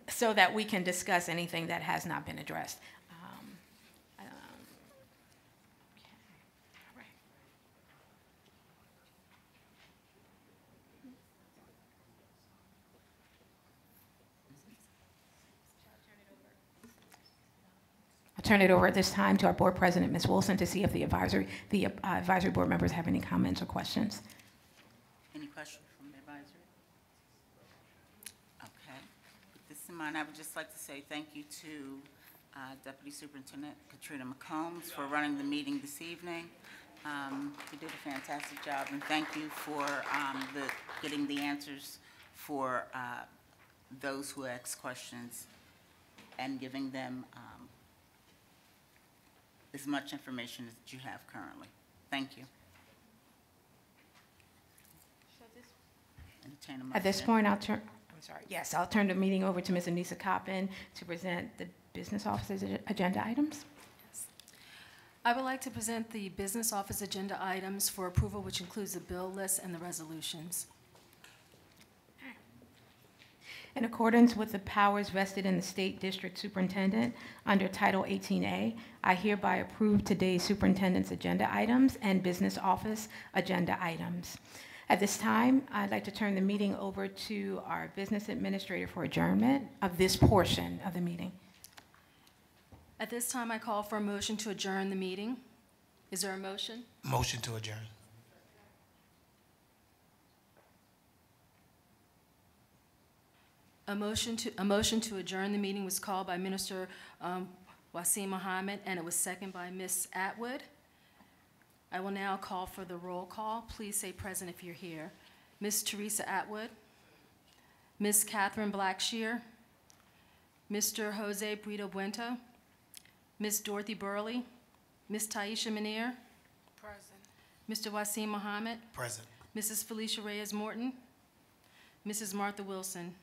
so that we can discuss anything that has not been addressed. I'll turn it over at this time to our board president, Ms. Wilson, to see if the advisory board members have any comments or questions. Any questions from the advisory? Okay. With this in mind, I would just like to say thank you to Deputy Superintendent Katrina McCombs for running the meeting this evening. You did a fantastic job, and thank you for getting the answers for those who asked questions and giving them as much information as you have currently. Thank you. At this point, I'll turn the meeting over to Ms. Anissa Coppin to present the business office's agenda items. I would like to present the business office agenda items for approval, which includes the bill list and the resolutions. In accordance with the powers vested in the State District Superintendent under Title 18A, I hereby approve today's superintendent's agenda items and business office agenda items. At this time, I'd like to turn the meeting over to our business administrator for adjournment of this portion of the meeting. At this time, I call for a motion to adjourn the meeting. Is there a motion? Motion to adjourn. A motion to adjourn the meeting was called by Minister Wasim Mohammed, and it was seconded by Ms. Atwood. I will now call for the roll call. Please say present if you're here. Ms. Teresa Atwood, Ms. Catherine Blackshear, Mr. Jose Brito Buento, Ms. Dorothy Burley, Ms. Taisha Munir, Present. Mr. Wasim Mohammed, Present. Mrs. Felicia Reyes Morton, Mrs. Martha Wilson.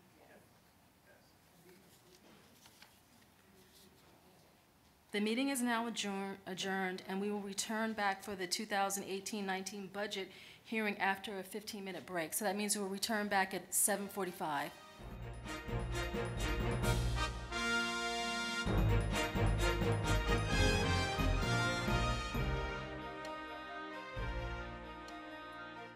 The meeting is now adjourned, and we will return back for the 2018-19 budget hearing after a 15-minute break. So that means we'll return back at 7:45.